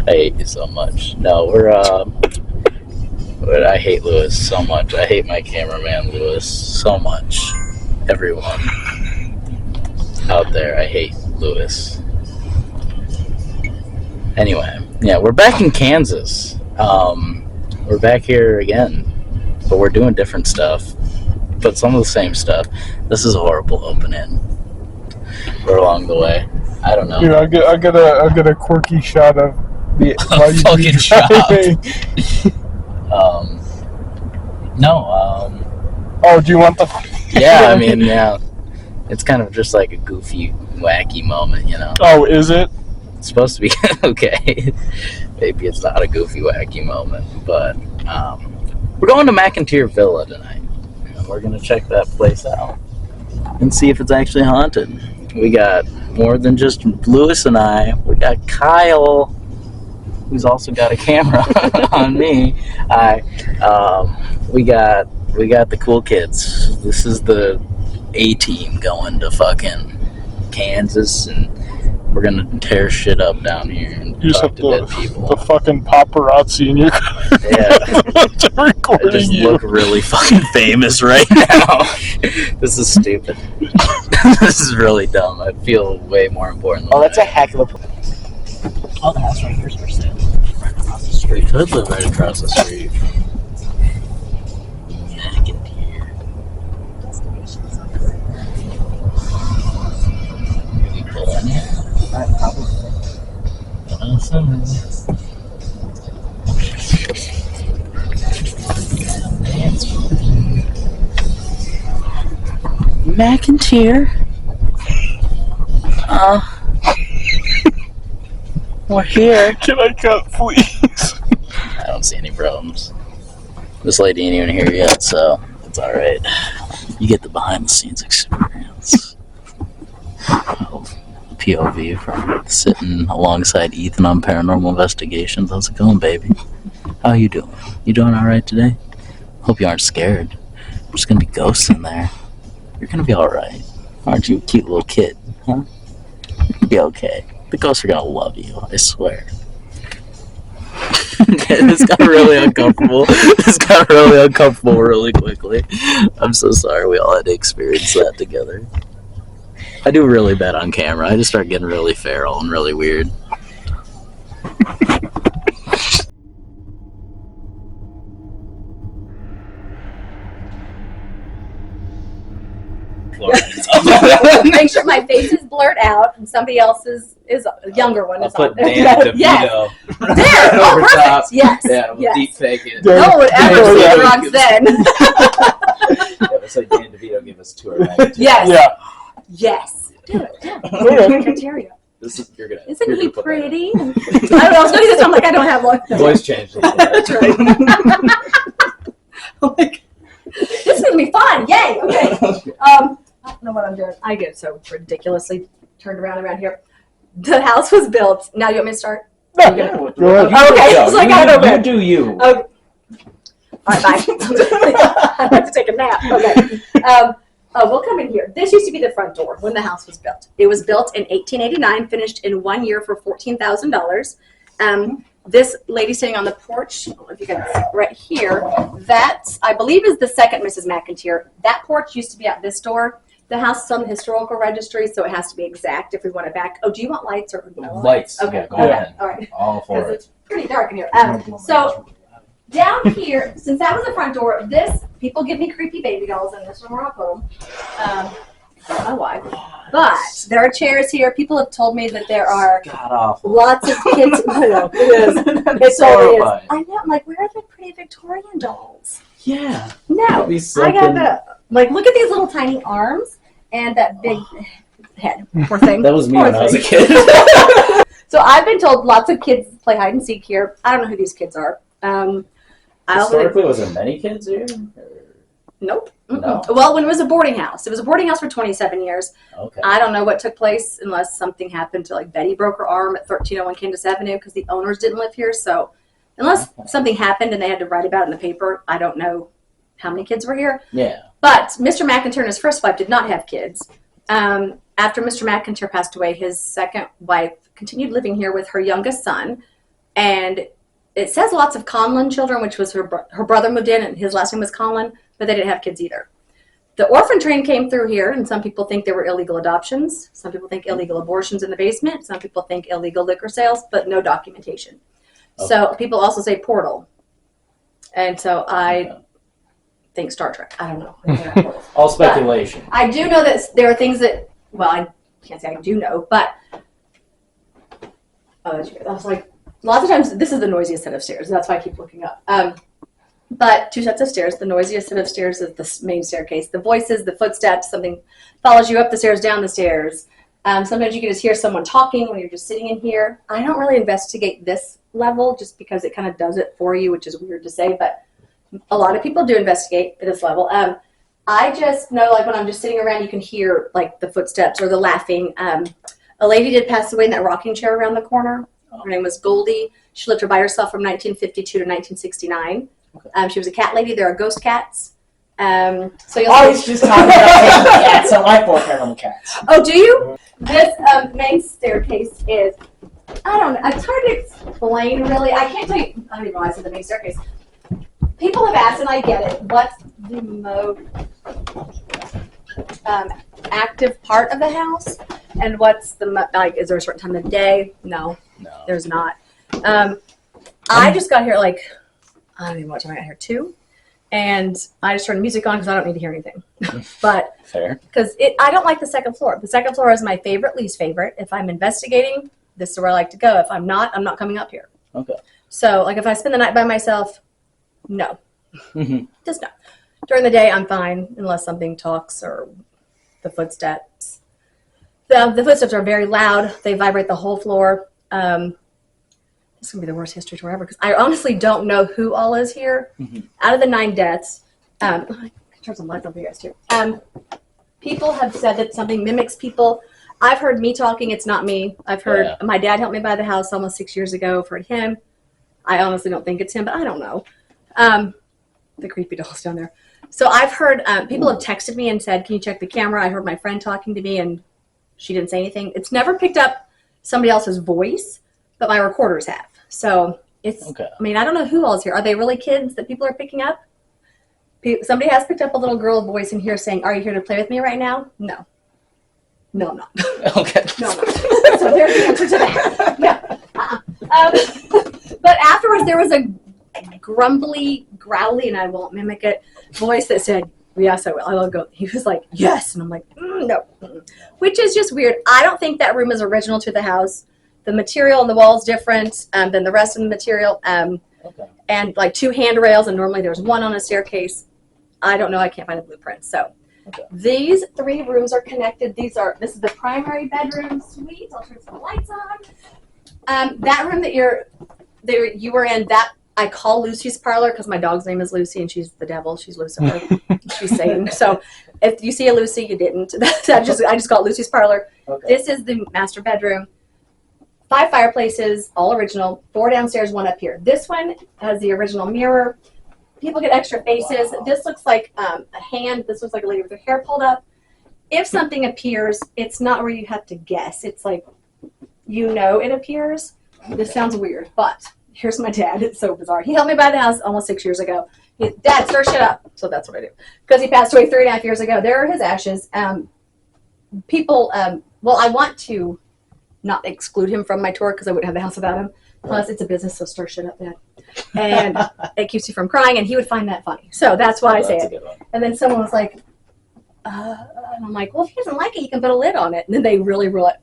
I hate you so much. No, we're but I hate Lewis so much. I hate my cameraman Lewis so much. Everyone out there, I hate Lewis. Anyway, yeah, we're back in Kansas. We're back here again, but we're doing different stuff, but some of the same stuff. This is a horrible opening. We're along the way. I don't know. Dude, I get a quirky shot of the fucking shot. No. Oh, do you want the? Yeah, I mean, yeah. It's kind of just like a goofy, wacky moment, you know. Oh, is it? It's supposed to be okay. Maybe it's not a goofy, wacky moment, but we're going to McInteer Villa tonight. And we're gonna check that place out and see if it's actually haunted. We got more than just Lewis and I. We got Kyle, who's also got a camera on me. We got the cool kids. This is the A-team going to fucking Kansas, and we're gonna tear shit up down here and you talk to dead people. The fucking paparazzi in your car. Yeah. Recording I just you. look really fucking famous right now. This is stupid. This is really dumb. I feel way more important than that's a heck of a place. Oh, the house right here is for sale. Right across the street. We could live right across the street. McInteer. Can we pull in here? Probably. McInteer. We're here. Can I cut, please? I don't see any problems. This lady ain't even here yet, so it's alright. You get the behind the scenes experience. POV from sitting alongside Ethan on Paranormal Investigations. How's it going, baby? How you doing? You doing alright today? Hope you aren't scared. There's gonna be ghosts in there. You're gonna be alright. Aren't you a cute little kid, huh? You'll be okay. The ghosts are gonna love you, I swear. Okay, this got really uncomfortable. Really quickly. I'm so sorry we all had to experience that together. I do really bad on camera. I just start getting really feral and really weird. Make sure my face is blurred out and somebody else's is a younger one. I'll put Dan DeVito Yes. There! Oh, over perfect! top. Yes. Yeah, we'll Yes. deep fake it. No one would ever see the rocks then. Yeah, it's like Dan DeVito give us a tour. Right? Yes. Yeah. Yes. Do it. Do it. Criteria. You're gonna. Isn't you're he gonna put that pretty? I don't know. I was going to do this. I'm like, I don't have one. in. Voice changed. That's right. I'm like, this is going to be fun. Yay. Okay. I don't know what I'm doing. I get so ridiculously turned around here. The house was built. Now you want me to start? No, Go ahead. okay. It's like I don't know. You do you. Okay. All right, bye. I have to take a nap. Okay. We'll come in here. This used to be the front door when the house was built. It was built in 1889, finished in 1 year for $14,000. This lady sitting on the porch, if you can see right here, that I believe is the second Mrs. McInteer. That porch used to be at this door. The house is on the historical registry, so it has to be exact if we want it back. Oh, do you want lights or no Lights. Okay. Yeah, go Okay. ahead. All right. All for Because it. it's pretty dark in here. So down here, since that was the front door, this people give me creepy baby dolls, and this is where I'll put them. I don't know why, but there are chairs here. People have told me that there are God awful. lots of kids. I know it is. It totally is. horrifying. I know. I'm like, where are the pretty Victorian dolls? Yeah. No, That'd be I got something. the look at these little tiny arms and that big head. Poor thing. That was me Poor when I was a thing. kid. So I've been told lots of kids play hide and seek here. I don't know who these kids are. Historically, was there many kids here? Nope. No? Well, when it was a boarding house. It was a boarding house for 27 years. Okay. I don't know what took place unless something happened to like Betty broke her arm at 1301 Candace Avenue because the owners didn't live here. So unless something happened and they had to write about it in the paper, I don't know how many kids were here. Yeah. But Mr. McInteer and his first wife did not have kids. After Mr. McInteer passed away, his second wife continued living here with her youngest son, And it says lots of Conlon children, which was her brother moved in, and his last name was Conlon, but they didn't have kids either. The orphan train came through here, and some people think there were illegal adoptions. Some people think illegal abortions in the basement. Some people think illegal liquor sales, but no documentation. Okay. So people also say portal. And so I think Star Trek. I don't know. All speculation. But I do know that there are things that, well, I can't say I do know, but I was like, lots of times, this is the noisiest set of stairs. That's why I keep looking up. But 2 sets of stairs. The noisiest set of stairs is the main staircase. The voices, the footsteps, something follows you up the stairs, down the stairs. Sometimes you can just hear someone talking when you're just sitting in here. I don't really investigate this level just because it kind of does it for you, which is weird to say, but a lot of people do investigate at this level. I just know, like, when I'm just sitting around, you can hear, like, the footsteps or the laughing. A lady did pass away in that rocking chair around the corner. Her name was Goldie. She lived by herself from 1952 to 1969. Okay. She was a cat lady. There are ghost cats. So you'll always just talking about cats. I like more paranormal cats. Oh, do you? This main staircase is, I don't know, it's hard to explain, really. I can't tell you, I don't even know why I said the main staircase. People have asked, and I get it, what's the most active part of the house? And what's the, like, is there a certain time of the day? No, there's not. I just got here, like, I don't even know what time I got here, 2. And I just turned music on because I don't need to hear anything. But fair, because I don't like the second floor. The second floor is my favorite, least favorite. If I'm investigating, this is where I like to go. If I'm not, I'm not coming up here. Okay. So, like, if I spend the night by myself, no. Just no. During the day, I'm fine unless something talks or the footsteps. The footsteps are very loud. They vibrate the whole floor. This is going to be the worst history tour ever because I honestly don't know who all is here. Out of the 9 deaths, I can turn some lights on for you guys too. People have said that something mimics people. I've heard me talking. It's not me. I've heard my dad helped me buy the house almost 6 years ago. I've heard him. I honestly don't think it's him, but I don't know. The creepy doll's down there. So I've heard people have texted me and said, can you check the camera? I heard my friend talking to me and she didn't say anything. It's never picked up somebody else's voice, but my recorders have. So it's, I mean, I don't know who all is here. Are they really kids that people are picking up? Somebody has picked up a little girl voice in here saying, are you here to play with me right now? No. No, I'm not. Okay. No, I'm not. So there's the answer to that. No. But afterwards, there was a grumbly, growly, and I won't mimic it, voice that said, yes, I will. I will go. He was like, yes. And I'm like, no. Which is just weird. I don't think that room is original to the house. The material on the wall is different than the rest of the material. And like 2 handrails, and normally there's 1 on a staircase. I don't know. I can't find a blueprint. So these 3 rooms are connected. This is the primary bedroom suite. I'll turn some lights on. That room that you were in, that I call Lucy's parlor because my dog's name is Lucy and she's the devil. She's Lucifer. She's Satan. So if you see a Lucy, you didn't. I just call it Lucy's parlor. This is the master bedroom. 5 fireplaces, all original. 4 downstairs, 1 up here. This one has the original mirror. People get extra faces. Wow. This looks like a hand. This looks like a lady with her hair pulled up. If something appears, it's not where you have to guess. It's like, it appears. This sounds weird, but here's my dad. It's so bizarre. He helped me buy the house almost 6 years ago. Dad, stir shit up. So that's what I do. Because he passed away 3.5 years ago. There are his ashes. People, I want to not exclude him from my tour because I wouldn't have the house without him. Plus, it's a business, so stir shit up, Dad. And it keeps you from crying, and he would find that funny. So that's why I say it. And then someone was like, and I'm like, well, if he doesn't like it, he can put a lid on it. And then they really rule it.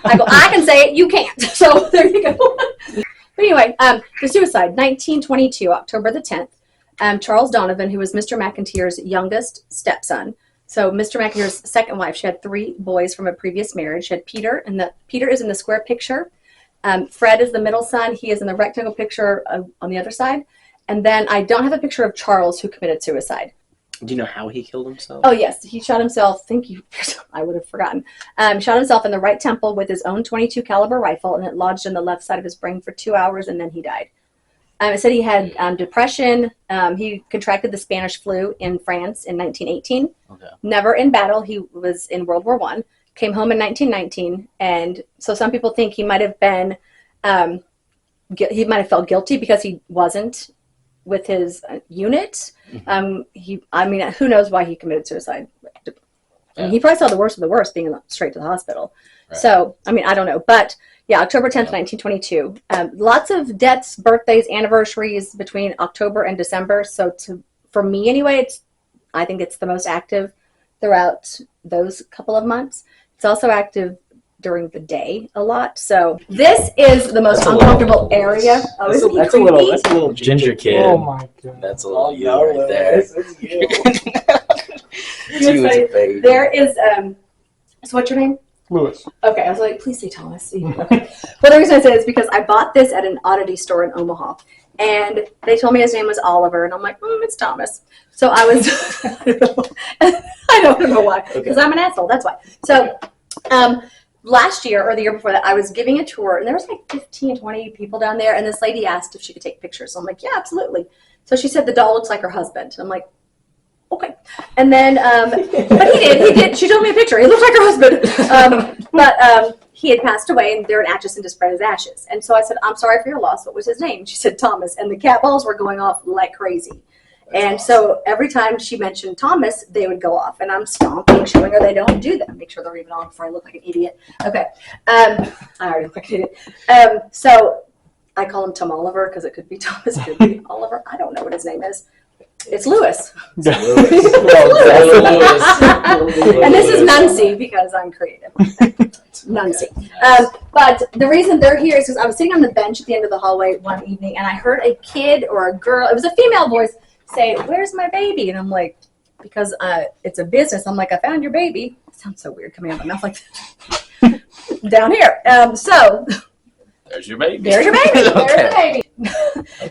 I go, I can say it, you can't. So there you go. But anyway, the suicide, 1922, October the 10th. Charles Donovan, who was Mr. McInteer's youngest stepson. So Mr. McInteer's second wife, she had 3 boys from a previous marriage. She had Peter, and Peter is in the square picture. Fred is the middle son. He is in the rectangle picture on the other side. And then I don't have a picture of Charles, who committed suicide. Do you know how he killed himself? Oh, yes. He shot himself. I would have forgotten. Shot himself in the right temple with his own .22 caliber rifle, and it lodged in the left side of his brain for 2 hours, and then he died. It said he had depression. He contracted the Spanish flu in France in 1918. Never in battle. He was in World War I. Came home in 1919. And so some people think he might have been he might have felt guilty because he wasn't with his unit. Who knows why he committed suicide? And he probably saw the worst of the worst being straight to the hospital. Right. So, I don't know. But, yeah, October 10th, 1922. Lots of deaths, birthdays, anniversaries between October and December. So, for me anyway, I think it's the most active throughout those couple of months. It's also active during the day a lot. So, this is the most uncomfortable area. Oh, isn't he creepy? That's a little ginger kid. Oh, my God. That's a little you right there. It's you. There is, so what's your name? Lewis. Okay, I was like, please say Thomas. Okay. Well, the reason I say is because I bought this at an oddity store in Omaha, and they told me his name was Oliver, and I'm like, it's Thomas. So I was, I don't know why, because I'm an asshole, that's why. So last year, or the year before that, I was giving a tour, and there was like 15, 20 people down there, and this lady asked if she could take pictures. So I'm like, yeah, absolutely. So she said the doll looks like her husband. I'm like, okay. And then, but he did. She told me a picture. He looked like her husband. But he had passed away, and they're in Atchison to spread his ashes. And so I said, I'm sorry for your loss. What was his name? She said, Thomas. And the cat balls were going off like crazy. And awesome. So every time she mentioned Thomas, they would go off. And I'm stomping, showing her they don't do that. Make sure they're even on before I look like an idiot. Okay. I already look like an idiot. So I call him Tom Oliver because it could be Thomas, it could be Oliver. I don't know what his name is. It's Lewis. And this is Nuncy because I'm creative. Nuncy. But the reason they're here is because I was sitting on the bench at the end of the hallway one evening, and I heard a kid or a girl, it was a female voice, say, "Where's my baby?" And I'm like, because it's a business, I'm like, I found your baby. It sounds so weird coming out of my mouth like that. Down here. So there's your baby. There's your baby. There's the baby.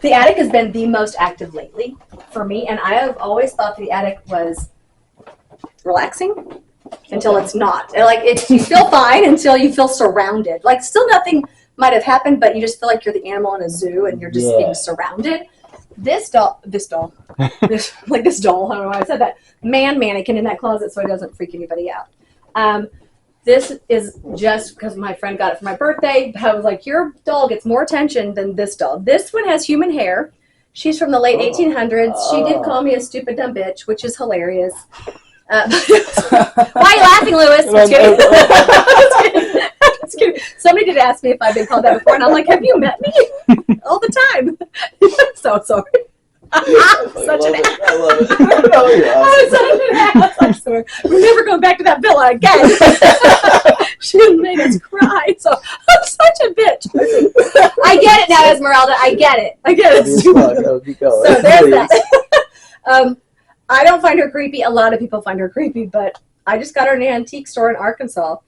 The attic has been the most active lately for me, and I have always thought the attic was relaxing until it's not. Like you feel fine until you feel surrounded. Like still nothing might have happened, but you just feel like you're the animal in a zoo and you're just being surrounded. This doll, I don't know why I said that, mannequin in that closet so it doesn't freak anybody out. This is just because my friend got it for my birthday. I was like, your doll gets more attention than this doll. This one has human hair. She's from the late 1800s. She did call me a stupid dumb bitch, which is hilarious. Why are you laughing, Lewis? Just kidding. Somebody did ask me if I've been called that before, and I'm like, have you met me? All the time. So sorry. Such an ass. I love it. I'm such an ass. I swear. We're never going back to that villa again. She made us cry. So I'm such a bitch. I get it now, Esmeralda. I get it. So there's that. I don't find her creepy. A lot of people find her creepy, but I just got her in an antique store in Arkansas.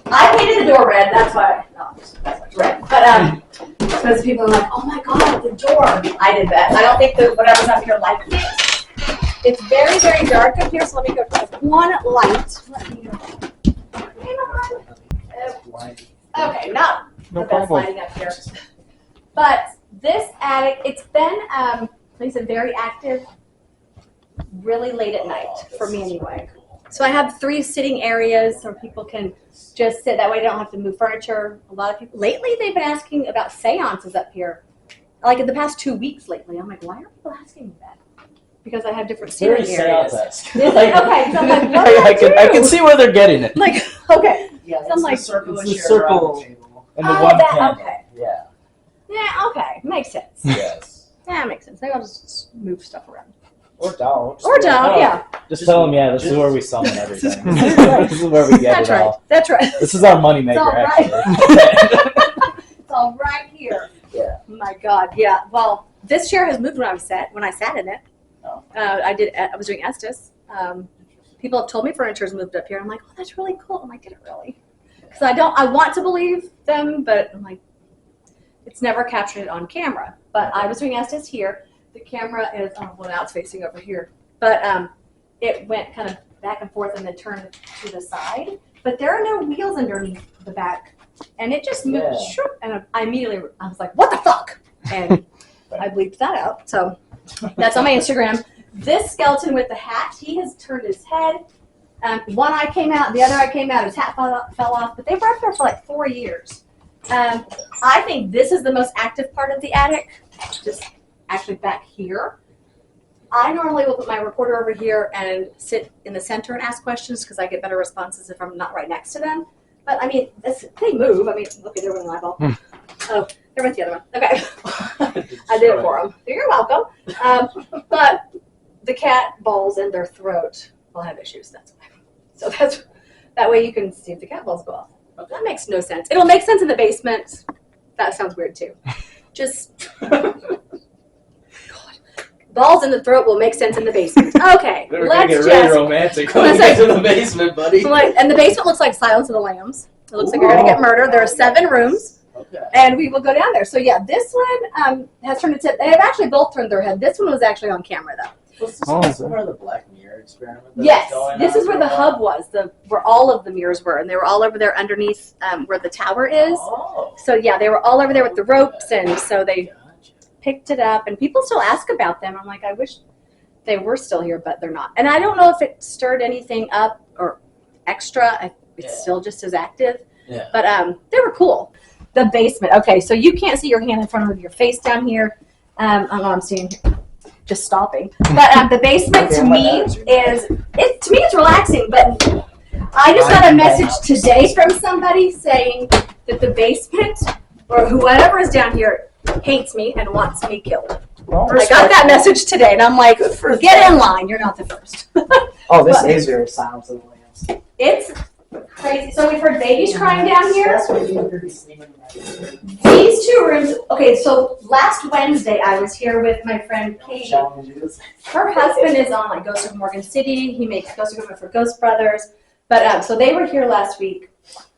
I painted the door red. That's why. No, that's why it's red. But because people are like, oh my god, the door. I did that. I don't think that whatever's up here like this. It's very, very dark up here, so let me go to one light. Let me go. Okay, not the best lighting up here. But this attic, it's been, like I said, very active, really late at night, for me anyway. So I have 3 sitting areas so people can just sit. That way they don't have to move furniture. A lot of people, lately they've been asking about seances up here. Like in the past 2 weeks lately. I'm like, why are people asking me that? Because I have different sitting areas. Like, okay, so I'm like, what do I can see where they're getting it. Like, okay. Yeah, so I'm like, the circle it's the circle and the one candle. Okay. Yeah. Yeah, okay. Makes sense. Yes. Yeah, makes sense. Maybe I'll just move stuff around. Or don't. Yeah. Just tell them, this is where we summon everything. This is where we get That's it right. all. That's right. This is our moneymaker, It's all right. actually. It's all right here. Yeah. My God. Yeah. Well, this chair has moved when I sat in it. Oh. I was doing Estes. People have told me furniture's moved up here. I'm like, oh, that's really cool. I'm like, did it really? Because I want to believe them, but I'm like, it's never captured it on camera. But I was doing Estes here. The camera is, now it's facing over here. But it went kind of back and forth and then turned to the side. But there are no wheels underneath the back. And it just moved, and I was like, what the fuck? And I bleeped that out. So that's on my Instagram. This skeleton with the hat, he has turned his head. One eye came out, the other eye came out, his hat fell off. But they were up there for like 4 years. I think this is the most active part of the attic, just actually back here. I normally will put my recorder over here and sit in the center and ask questions because I get better responses if I'm not right next to them. But I mean, they move. I mean, look, there went an eyeball. Oh, there went the other one. Okay. I did it for them. You're welcome. But the cat balls in their throat will have issues. That's why. So that way you can see if the cat balls go off. That makes no sense. It'll make sense in the basement. That sounds weird too. Just balls in the throat will make sense in the basement. Okay, We're let's gonna get just. really romantic when we get to the basement, buddy. And the basement looks like Silence of the Lambs. It looks like you're gonna get murdered. There are 7 rooms, Okay. and we will go down there. So yeah, this one has turned its head. They have actually both turned their head. This one was actually on camera though. Was Oh, this is it? where the Black Mirror experiment? That Yes, was going this on is where for the a while? hub was. Where all of the mirrors were, and they were all over there underneath where the tower is. Oh. So yeah, they were all over there with the ropes, and so they Gotcha. picked it up. And people still ask about them. I'm like, I wish they were still here, but they're not. And I don't know if it stirred anything up or extra. It's Yeah. still just as active. Yeah. But they were cool. The basement. Okay, so you can't see your hand in front of your face down here. I don't know what I'm seeing. Just stopping. But the basement to me it's relaxing. But I just got a message today from somebody saying that the basement or whoever is down here hates me and wants me killed. I got that message today, and I'm like, get in line. You're not the first. Oh, this is very Silence of the Lambs. It's crazy. So we've heard babies crying down here. That's what you heard me sleeping. These 2 rooms. Okay, so last Wednesday I was here with my friend Katie. Challenges. Her husband is on like Ghost of Morgan City. He makes Ghost of Morgan for Ghost Brothers. But so they were here last week,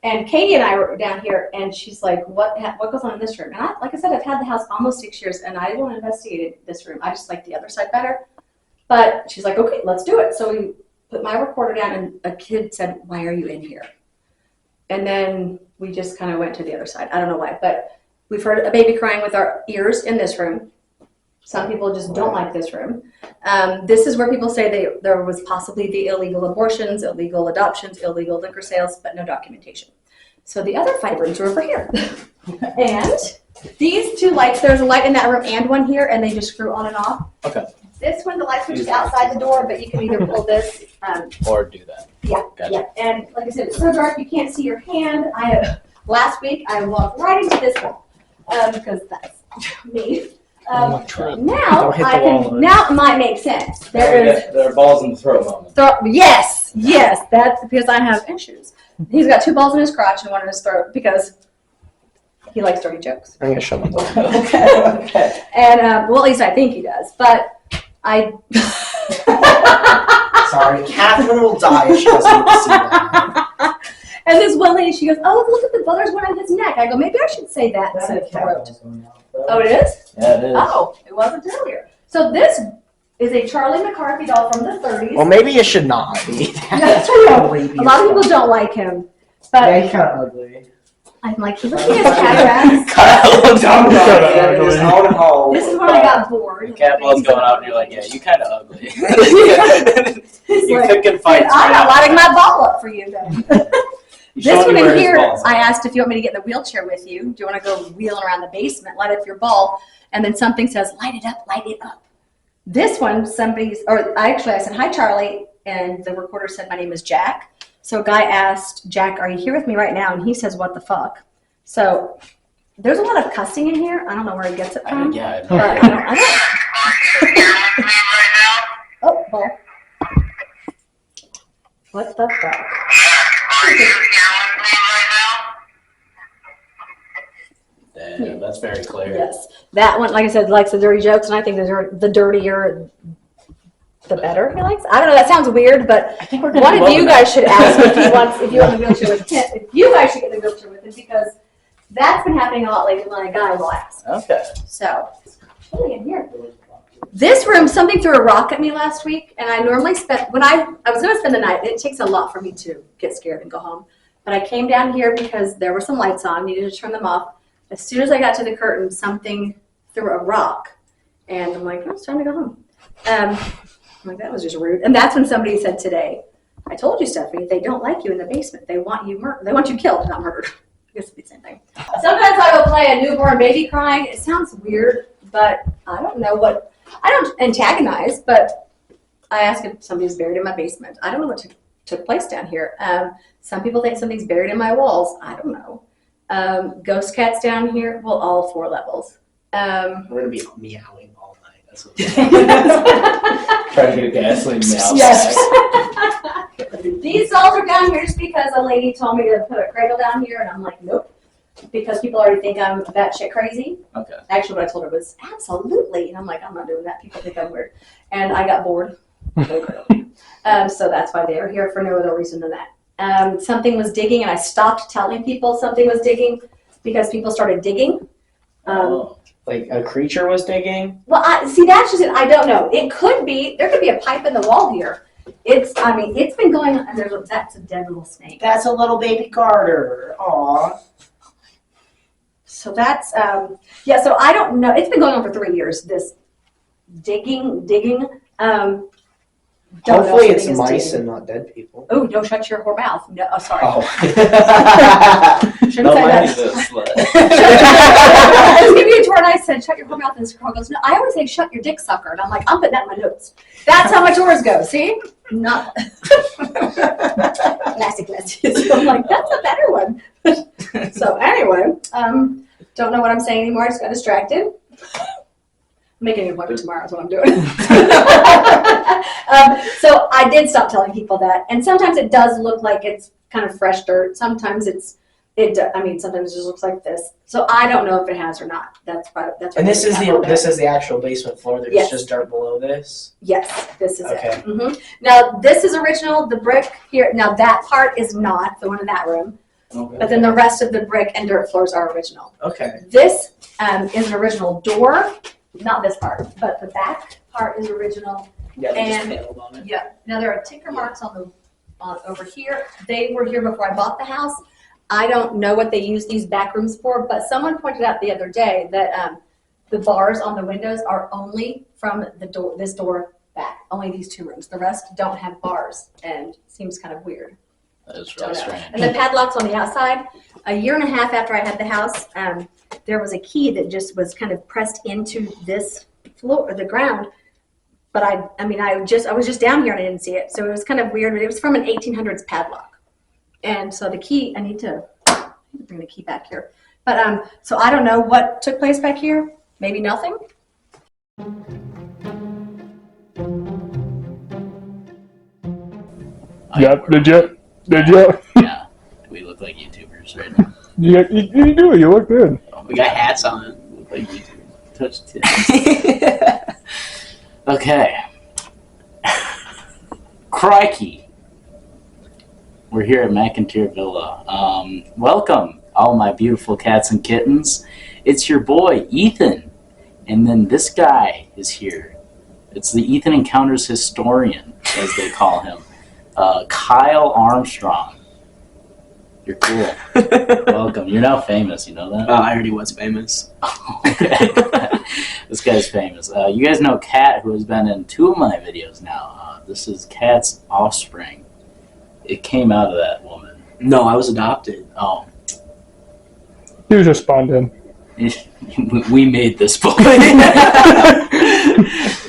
and Katie and I were down here, and she's like, "What goes on in this room?" And like I said, I've had the house almost 6 years, and I won't investigate this room. I just like the other side better. But she's like, "Okay, let's do it." So we put my recorder down, and a kid said, "Why are you in here?" And then we just kind of went to the other side. I don't know why, but we've heard a baby crying with our ears in this room. Some people just don't like this room. This is where people say there was possibly the illegal abortions, illegal adoptions, illegal liquor sales, but no documentation. So the other 5 rooms are over here. And these 2 lights, there's a light in that room and one here, and they just screw on and off. Okay. This one, the light switch is outside the door, but you can either pull this. Or do that. Yeah, Gotcha. yeah. And like I said, it's so dark you can't see your hand. Last week I walked right into this wall because that's me. Now Don't hit the wall. Now it might make sense. There are balls in the throat moment. Yes, that's because I have issues. He's got 2 balls in his crotch and 1 in his throat because he likes dirty jokes. I'm gonna show them. Okay. And well, at least I think he does. But I. Sorry, Catherine will die if she doesn't get to see that. And this one lady, she goes, "Oh, look at the there's one on his neck." I go, "Maybe I should say that instead of throat." Oh, it is? Yeah, it is. Oh, it wasn't earlier. So this is a Charlie McCarthy doll from the 30s. Well, maybe it should not be. That's probably a lot of people don't like him, but Yeah, he's kind of ugly. I'm like, he has cataracts. Kyle, talk about Ugly. it. His own home. This is when I got bored. Cat ball's going out, and you're like, yeah, you kind of ugly. He's You like, picking fights. I'm not lighting my ball up for you then. You This showing one me where in his here, balls are. I asked if you want me to get in the wheelchair with you. Do you want to go wheeling around the basement, light up your ball, and then something says, light it up, light it up. This one, I said, "Hi, Charlie," and the recorder said, "My name is Jack." So a guy asked, "Jack, are you here with me right now?" And he says, "What the fuck?" So there's a lot of cussing in here. I don't know where he gets it from. Yeah, But I don't. Oh, ball. What the fuck? Damn, that's very clear. Yes, that one, like I said, likes the dirty jokes, and I think the dirtier, the better he likes. I don't know. That sounds weird, but I think we're gonna one do of well you with guys should ask if you want the wheelchair with him. If you guys should get the wheelchair with him because that's been happening a lot lately when a guy will ask. that. Okay. So, chilly in here. This room, something threw a rock at me last week, and I normally when I was going to spend the night. It takes a lot for me to get scared and go home. But I came down here because there were some lights on, needed to turn them off. As soon as I got to the curtain, something threw a rock, and I'm like, oh, it's time to go home. I'm like, that was just rude. And that's when somebody said today, "I told you, Stephanie, they don't like you in the basement. They want you They want you killed, not murdered." guess it'd be the same thing. Sometimes I will play a newborn baby crying. It sounds weird, but I don't know what. I don't antagonize, but I ask if somebody's buried in my basement. I don't know what took place down here. Some people think something's buried in my walls. I don't know. Ghost cats down here. Well, all 4 levels. We're gonna be meowing all night. That's what Trying to get a gasoline now. Yes. These dolls are down here just because a lady told me to put a cradle down here, and I'm like, nope. Because people already think I'm batshit crazy. Okay. Actually, what I told her was absolutely, and I'm like, I'm not doing that. People think I'm weird, and I got bored. So that's why they are here for no other reason than that. Something was digging, and I stopped telling people something was digging because people started digging. Like a creature was digging? Well, see, that's just it. I don't know. It could be. There could be a pipe in the wall here. It's been going on. That's a dead little snake. That's a little baby garter. Aw. So that's, yeah, so I don't know. It's been going on for 3 years, this digging. Hopefully it's mice and not dead people. Oh, don't shut your whore mouth. No, oh, sorry. Oh. Shouldn't say that. I was giving you a tour and I said, shut your whore mouth. And this girl goes, no, I always say, shut your dick sucker. And I'm like, I'm putting that in my notes. That's how my tours go. See? Not. Classic messages. I'm like, that's a better one. So anyway, don't know what I'm saying anymore. I just got distracted. I'm making an appointment tomorrow is what I'm doing. So I did stop telling people that. And sometimes it does look like it's kind of fresh dirt. Sometimes sometimes it just looks like this. So I don't know if it has or not. That's And this is the actual basement floor. There's just dirt below this. Yes, this is okay. it. Now this is original. The brick here. Now that part is not the one in that room. Okay. But then the rest of the brick and dirt floors are original. Okay. This is an original door. Not this part, but the back part is original. Yeah, they just And- paneled on it. Yeah. Now there are tinker marks on over here. They were here before I bought the house. I don't know what they use these back rooms for, but someone pointed out the other day that the bars on the windows are only from this door back. Only these 2 rooms. The rest don't have bars, and seems kind of weird. That is really strange. And the padlocks on the outside. A year and a half after I had the house, there was a key that just was kind of pressed into this floor, the ground. But I was just down here and I didn't see it, so it was kind of weird. But it was from an 1800s padlock, and so the key. I need to bring the key back here. But so I don't know what took place back here. Maybe nothing. Yeah, did you? Yeah, we look like YouTubers right now. You do. You look good. We got hats on. Look like YouTubers. Touch tip. Okay. Crikey. We're here at McInteer Villa. Welcome, all my beautiful cats and kittens. It's your boy, Ethan. And then this guy is here. It's the Ethan Encounters Historian, as they call him. Kyle Armstrong. You're cool. Welcome. You're now famous, you know that? I already was famous. Okay. This guy's famous. You guys know Kat, who has been in 2 of my videos now. This is Kat's offspring. It came out of that woman. No, I was adopted. Oh. He was just spawned in. We made this boy.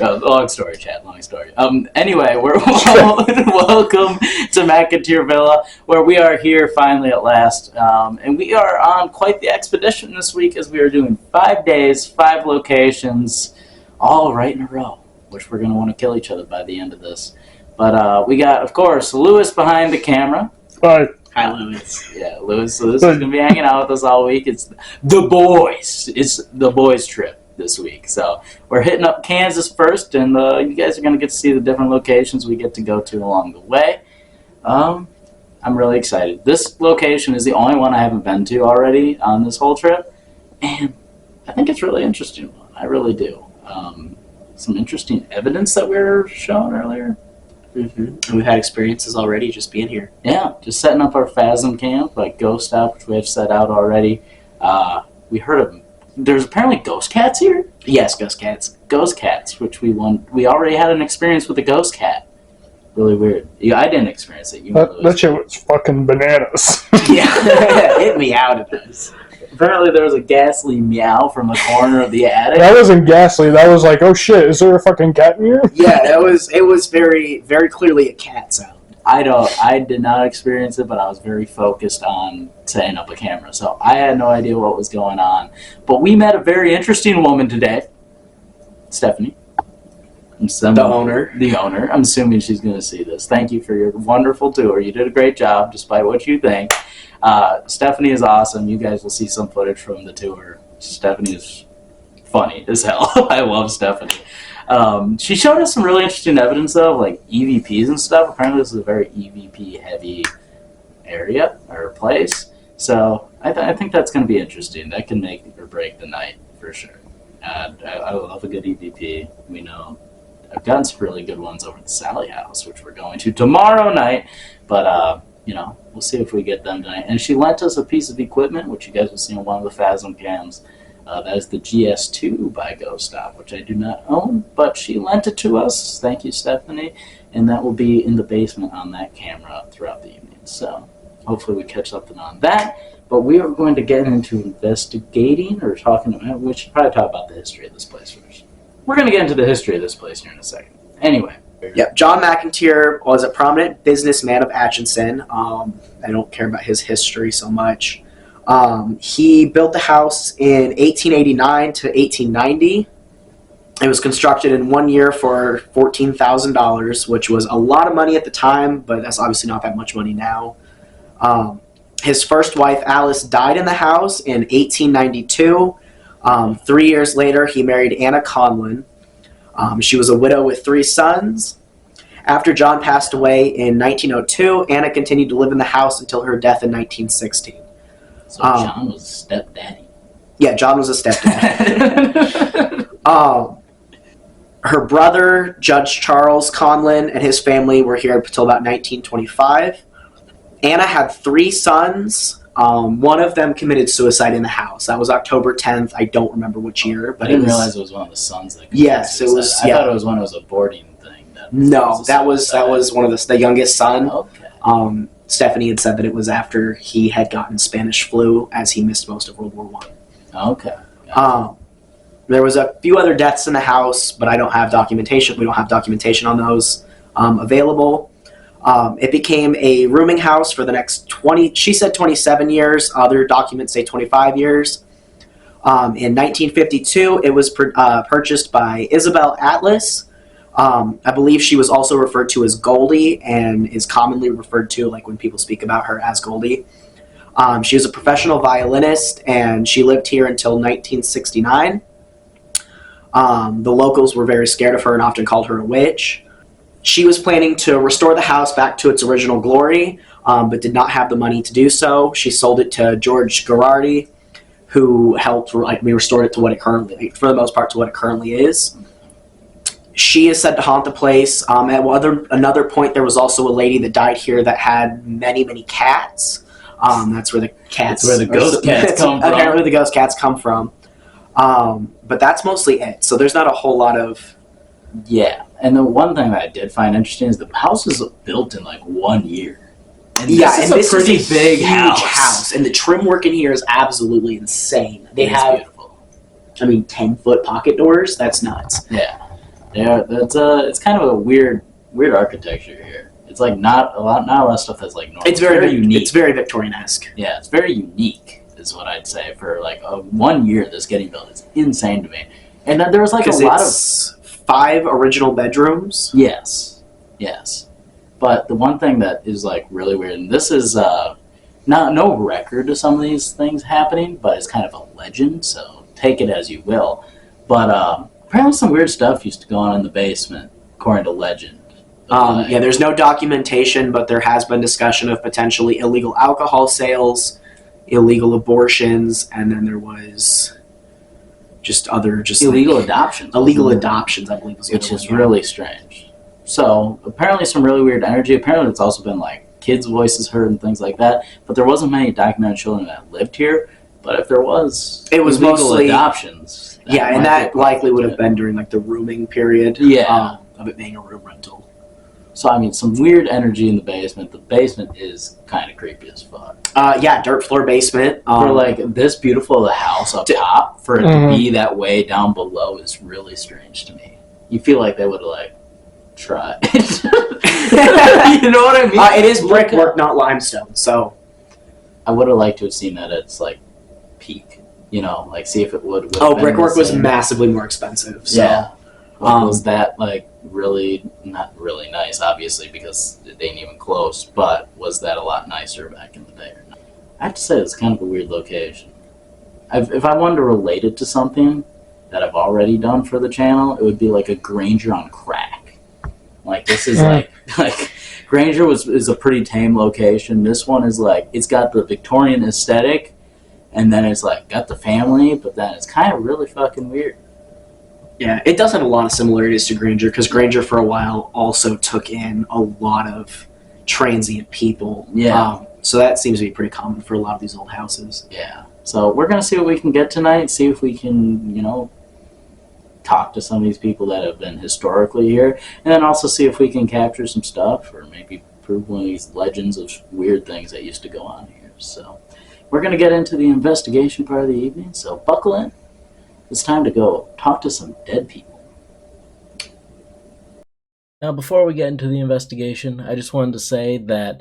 Long story, Chad. Long story. Anyway, we're welcome to McInteer Villa, where we are here finally at last, and we are on quite the expedition this week, as we are doing 5 days, 5 locations, all right in a row. Which we're going to want to kill each other by the end of this. But we got, of course, Lewis behind the camera. Bye. Hi, Lewis. Yeah, Lewis is going to be hanging out with us all week. It's the boys. It's the boys trip this week. So we're hitting up Kansas first, and you guys are going to get to see the different locations we get to go to along the way. I'm really excited. This location is the only one I haven't been to already on this whole trip, and I think it's really interesting. I really do. Some interesting evidence that we were shown earlier. Mm-hmm. We've had experiences already just being here. Yeah, just setting up our Phasm camp, like Ghost Up, which we have set out already. We heard of, there's apparently ghost cats here? Yes, ghost cats. Ghost cats, which we already had an experience with a ghost cat. really weird. I didn't experience it. That shit was fucking bananas. Yeah, hit me out of this. Apparently there was a ghastly meow from the corner of the attic. That wasn't ghastly. That was like, oh shit, is there a fucking cat in here? Yeah, it was very, very clearly a cat sound. I did not experience it, but I was very focused on setting up a camera, so I had no idea what was going on. But we met a very interesting woman today, Stephanie. The owner. The owner. I'm assuming she's going to see this. Thank you for your wonderful tour. You did a great job, despite what you think. Stephanie is awesome. You guys will see some footage from the tour. Stephanie is funny as hell. I love Stephanie. She showed us some really interesting evidence, though, of like EVPs and stuff. Apparently, this is a very EVP-heavy area or place. So I think that's going to be interesting. That can make or break the night for sure. I love a good EVP. We know I've gotten some really good ones over at the Sally House, which we're going to tomorrow night. But we'll see if we get them tonight. And she lent us a piece of equipment, which you guys will see on one of the Phasm cams. That is the GS2 by Ghost Stop, which I do not own, but she lent it to us. Thank you, Stephanie. And that will be in the basement on that camera throughout the evening. So hopefully we catch something on that. But we are going to get into investigating or talking about, we should probably talk about the history of this place first. We're going to get into the history of this place here in a second. Anyway. Yep, John McInteer was a prominent businessman of Atchison. I don't care about his history so much. He built the house in 1889 to 1890. It was constructed in 1 year for $14,000, which was a lot of money at the time, but that's obviously not that much money now. His first wife, Alice, died in the house in 1892. 3 years later, he married Anna Conlin. She was a widow with 3 sons. After John passed away in 1902, Anna continued to live in the house until her death in 1916. So John was a stepdaddy. Yeah, John was a stepdad. Her brother, Judge Charles Conlin, and his family were here until about 1925. Anna had 3 sons. One of them committed suicide in the house. That was October 10th. I don't remember which year, but I didn't realize it was one of the sons that committed yes, suicide. it was. I thought it was when it was a boarding thing. That was one of the youngest son. Okay. Stephanie had said that it was after he had gotten Spanish flu, as he missed most of World War I. Okay. Gotcha. There was a few other deaths in the house, but I don't have documentation. We don't have documentation on those available. It became a rooming house for the next 27 years. Other documents say 25 years. In 1952, it was purchased by Isabel Atlas. I believe she was also referred to as Goldie and is commonly referred to, like when people speak about her, as Goldie. She was a professional violinist, and she lived here until 1969. The locals were very scared of her and often called her a witch. She was planning to restore the house back to its original glory, but did not have the money to do so. She sold it to George Garardi, who helped restore it to what it currently, for the most part, to what it currently is. She is said to haunt the place. At another point, there was also a lady that died here that had many, many cats. That's where the cats. That's where the ghost cats come from. Apparently, the ghost cats come from. But that's mostly it. So there's not a whole lot of. Yeah, and the one thing that I did find interesting is the house was built in like 1 year. And This is a pretty big house, and the trim work in here is absolutely insane. They have, beautiful. 10-foot pocket doors. That's nuts. Yeah, it's kind of a weird architecture here. It's like not a lot of stuff that's like normal. It's very unique. It's very Victorian-esque. Yeah, it's very unique, is what I'd say. For like 1 year, this getting built is insane to me. And then there was like a lot of 5 original bedrooms. Yes. But the one thing that is like really weird, and this is no record of some of these things happening, but it's kind of a legend, so take it as you will. But apparently some weird stuff used to go on in the basement, according to legend. There's no documentation, but there has been discussion of potentially illegal alcohol sales, illegal abortions, and then there was illegal adoptions. Illegal adoptions, I believe, which is really strange. So apparently some really weird energy. Apparently it's also been like kids' voices heard and things like that. But there wasn't many documented children that lived here. But if there was, it was illegal mostly adoptions. That likely would have been during like the rooming period. Yeah. Of it being a room rental. So, I mean, some weird energy in the basement. The basement is kind of creepy as fuck. Yeah, dirt floor basement. For, like, this beautiful of a house up top, for it to be that way down below is really strange to me. You feel like they would have, like, tried. You know what I mean? It is brickwork, not limestone, so... I would have liked to have seen that at its, like, peak. You know, like, see if it would... brickwork was massively more expensive, so... Yeah. Was that, like, really... Not really nice, obviously, because it ain't even close, but was that a lot nicer back in the day or not? I have to say, it's kind of a weird location. If I wanted to relate it to something that I've already done for the channel, it would be like a Granger on crack. Like, this is like Granger is a pretty tame location. This one is like, it's got the Victorian aesthetic, and then it's like, got the family, but then it's kind of really fucking weird. Yeah, it does have a lot of similarities to Granger, because Granger for a while also took in a lot of transient people. Yeah. So that seems to be pretty common for a lot of these old houses. Yeah. So we're going to see what we can get tonight, see if we can, you know, talk to some of these people that have been historically here, and then also see if we can capture some stuff or maybe prove one of these legends of weird things that used to go on here. So we're going to get into the investigation part of the evening, so buckle in. It's time to go talk to some dead people. Now, before we get into the investigation, I just wanted to say that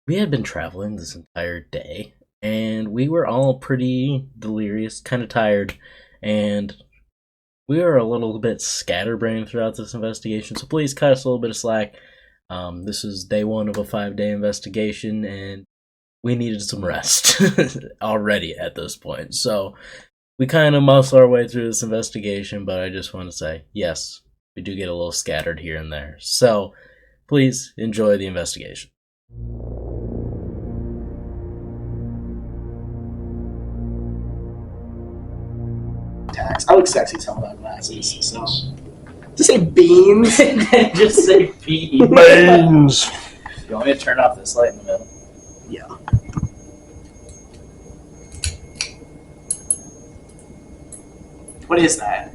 we had been traveling this entire day, and we were all pretty delirious, kind of tired, and we were a little bit scatterbrained throughout this investigation, so please cut us a little bit of slack. This is day one of a 5-day investigation, and we needed some rest already at this point. So we kind of muscle our way through this investigation, but I just want to say, yes, we do get a little scattered here and there. So please enjoy the investigation. I look sexy with some of my glasses, so... To say beans? Just say beans. Beans. You want me to turn off this light in the middle? Yeah. What is that?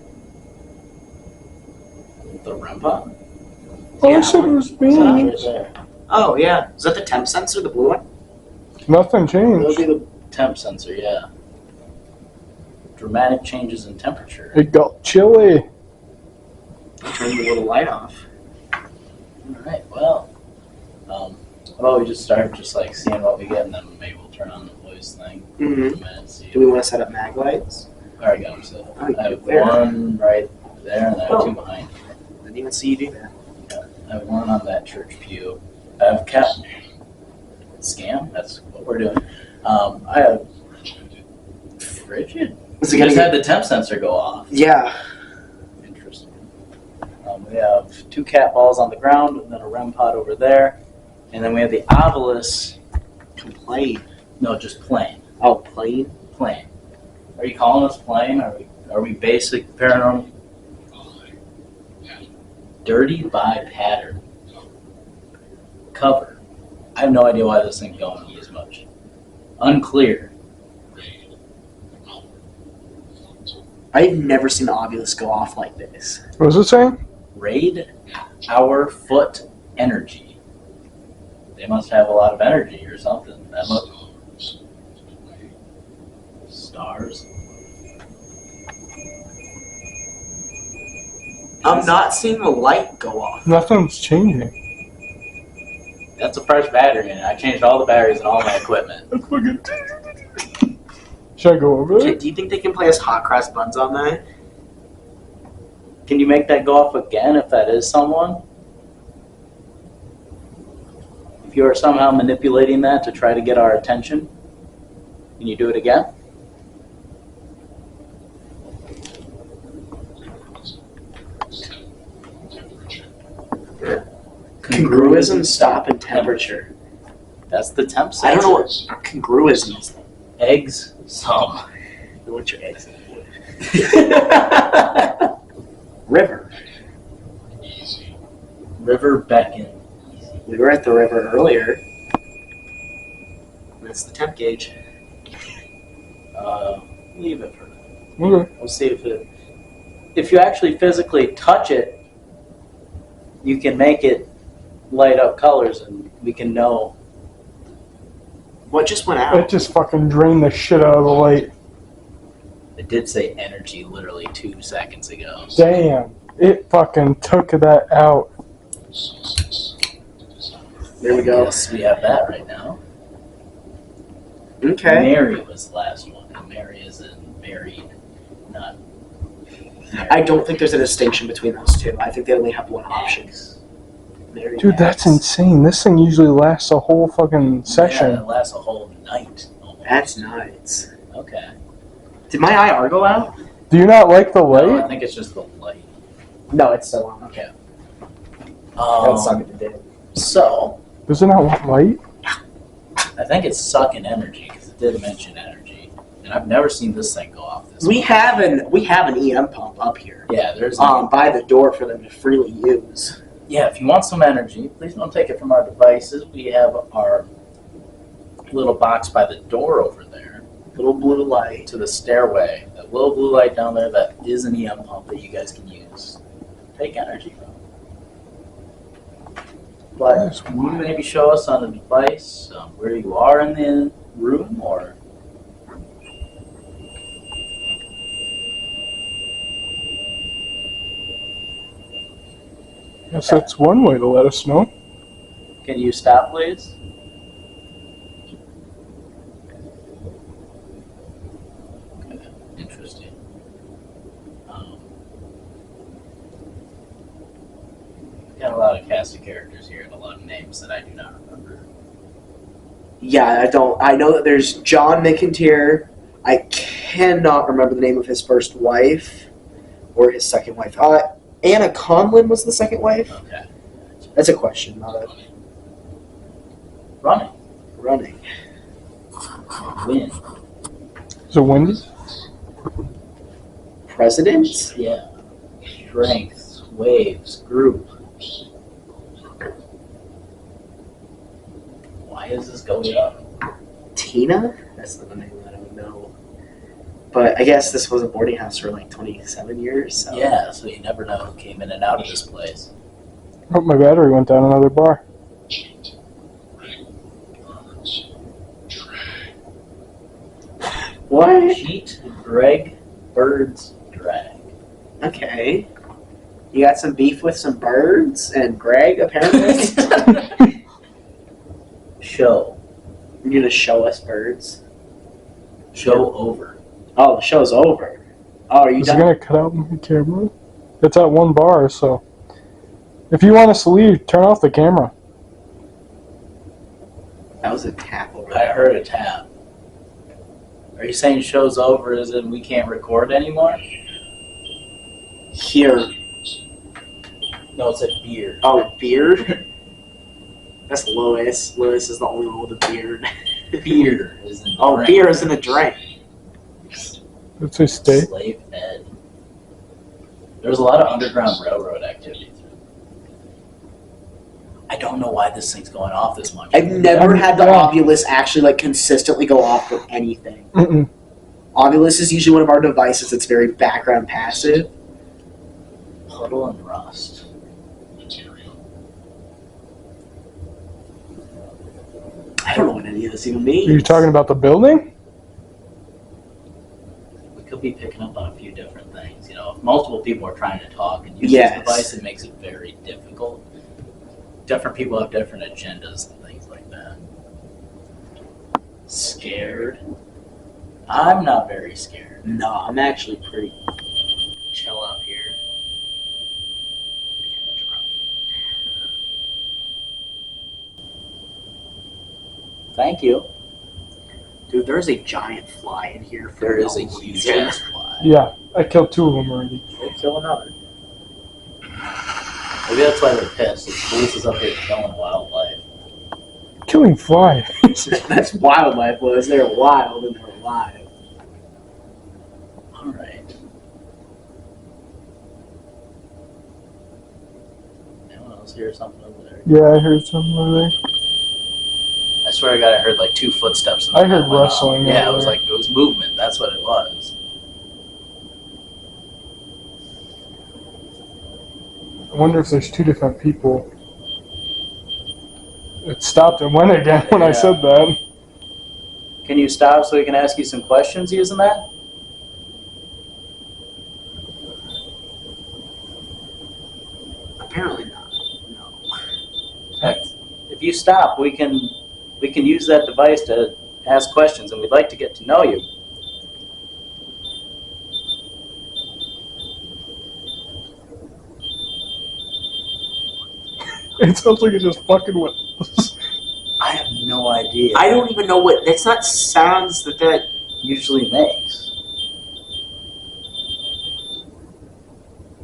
The REMPA? I said it was beans. Oh, yeah. Is that the temp sensor, the blue one? Nothing That'll changed. be the temp sensor, yeah. Dramatic changes in temperature. It got chilly. Turn the little light off. Alright, well. How about we just start just like seeing what we get, and then maybe we'll turn on the voice thing Mm-hmm. in a minute. See. Do we want to set up mag lights? Alright, got them set up. Oh, I have there. one right there, and I have Oh. two behind. I didn't even see you do that. I have one on that church pew. I have kept scam. That's what we're doing. I have frigid. Is We it gonna just get... had the temp sensor go off. Yeah. Interesting. We have 2 cat balls on the ground, and then a REM pod over there, and then we have the obelisk. Complain. No, just plain. Oh, plain? Plain. Are you calling us plain? Are we basic paranormal? Dirty by pattern. Cover. I have no idea why this thing's going on this much. Unclear. I've never seen the obelisk go off like this. What was it saying? Raid our foot energy. They must have a lot of energy or something. That must... Stars. I'm not seeing the light go off. Nothing's changing. That's a fresh battery in it. I changed all the batteries in all my equipment. Should I go over Do it? you think they can play us hot cross buns on that? Can you make that go off again if that is someone? If you are somehow manipulating that to try to get our attention, can you do it again? Congruism, stop, and temperature. That's the temp sensor. I don't know what congruism is. Eggs, some. What's your eggs? River. River beckon. We were at the river earlier. That's the temp gauge. Leave it for now. Okay. We'll see if it. If you actually physically touch it, you can make it light up colors and we can know. What just went It out? just fucking drained the shit out of the light. It did say energy literally 2 seconds ago. Damn. It fucking took that out. There we go. Yes, we have that right now. Okay. Mary was the last one. And Mary is in married, not. Married. I don't think there's a distinction between those two. I think they only have one option. Mary Dude, that's X. insane. This thing usually lasts a whole fucking session. Yeah, it lasts a whole night. Almost. That's nuts. Okay. Did my IR go out? Do you not like the No, I light? think it's just the light. No, it's still on. Okay. That's sucking to dick. So, Does it not want light? I think it's sucking energy because it did mention energy, and I've never seen this thing go off this. We way. have an EM pump up here. Yeah, there's. By the door for them to freely use. Yeah, if you want some energy, please don't take it from our devices. We have our little box by the door over there Little blue light. to the stairway. That little blue light down there that is an EM pump that you guys can use. Take energy from. But That's can you maybe show us on a device where you are in the room, or Guess that's one way to let us know. can you stop, please? Okay, interesting. Got a lot of cast of characters here and a lot of names that I do not remember. Yeah, I don't. I know that there's John McInteer. I cannot remember the name of his first wife or his second wife. Anna Conlon was the second wife. Okay. That's a question, not a Running. running. Win. Is it windy? President? Yeah. Strength. Waves. Group. Why is this going up? Tina? That's not the name that I would know. But I guess this was a boarding house for like 27 years. So. Yeah, so you never know who came in and out of this place. Oh, my battery went down another bar. What? Cheat, Greg, Birds, Drag. Okay. You got some beef with some birds and Greg, apparently? Show. You're gonna show us birds? Show over. Oh, the show's over. Oh, are you Is it done? gonna cut out my camera? It's at one bar, so if you want us to leave, turn off the camera. That was a tap over I there. heard a tap. Are you saying show's over as in we can't record anymore? Here. No, it's a beer. Oh, beard? That's Lois. Lois is the only one with a beard. Beer is in the Oh, drink. beer is in a drink. Let's say stay. Slave Ed. There's a lot of Underground Railroad activities. I don't know why this thing's going off this much. I've never had the Ovilus actually like consistently go off for anything. Mm-mm. Ovilus is usually one of our devices that's very background passive. Puddle and Rust. I don't know what any of this even Are means. you talking about the building? We could be picking up on a few different things. You know, if multiple people are trying to talk and use Yes. this device, it makes it very difficult. Different people have different agendas and things like that. Scared? I'm not very scared. No, I'm actually pretty. Chill up here. Thank you. Dude, there's a giant fly in here. For There is a no huge reason. ass fly. Yeah, I killed 2 of them already. We'll kill another. Maybe that's why they're pissed. The police is up here killing wildlife. Killing fly. That's wildlife was. They're wild and they're alive. Alright. Anyone else hear something over there? Yeah, I heard something over there. I swear to God, I heard like 2 footsteps. I heard rustling Yeah, it over was there. like, it was movement. That's what it was. I wonder if there's 2 different people. It stopped and went again when I said that. Can you stop so we can ask you some questions using that? Apparently not. No. Heck, if you stop, we can use that device to ask questions, and we'd like to get to know you. It sounds like it just fucking went. I have no idea. I don't even know what. That's not sounds that usually makes.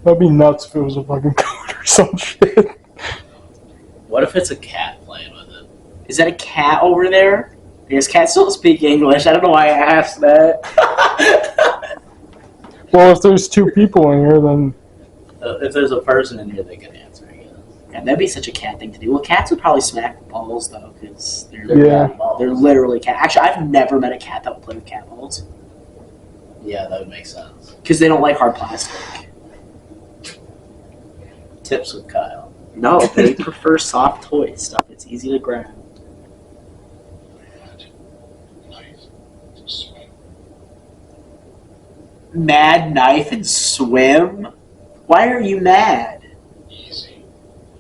That'd be nuts if it was a fucking code or some shit. What if it's a cat playing with it? Is that a cat over there? Does cat still speak English? I don't know why I asked that. Well, if there's two people in here, then If there's a person in here, they can answer. I guess. Yeah, that'd be such a cat thing to do. Well, cats would probably smack balls though, because Yeah. they're literally cat. Actually, I've never met a cat that would play with cat balls Yeah, that would make sense. because they don't like hard plastic. Tips with Kyle. No, they prefer soft toy stuff. It's easy to grab. Mad knife and swim? Why are you mad? Easy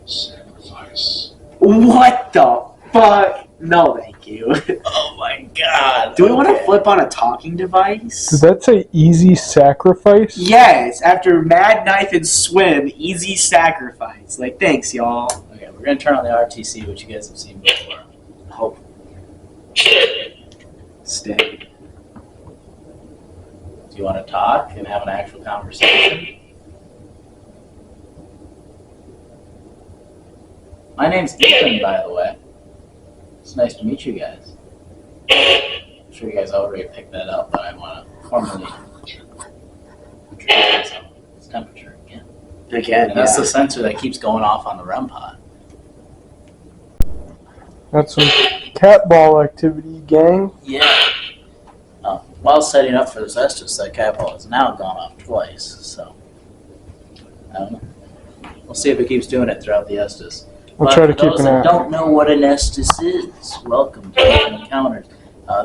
sacrifice. What the fuck? No, thank you. Oh my god. Do we want to flip on a talking device? did that say easy sacrifice? Yes, after Mad Knife and Swim, easy sacrifice. Like, thanks, y'all. Okay, we're gonna turn on the RTC, which you guys have seen before. Hope. Stay. Do you want to talk and have an actual conversation? My name's Ethan, by the way. It's nice to meet you guys. I'm sure you guys already picked that up, but I want to formally introduce myself. It's temperature again. Again, And that's the sensor that keeps going off on the REM pod. That's some cat ball activity, gang. Yeah. While setting up for this Estes, that cat ball has now gone off twice, so I don't know. We'll see if it keeps doing it throughout the Estes. We'll But try to for keep those an that eye. don't know what an Estes is, welcome to Open Encounters.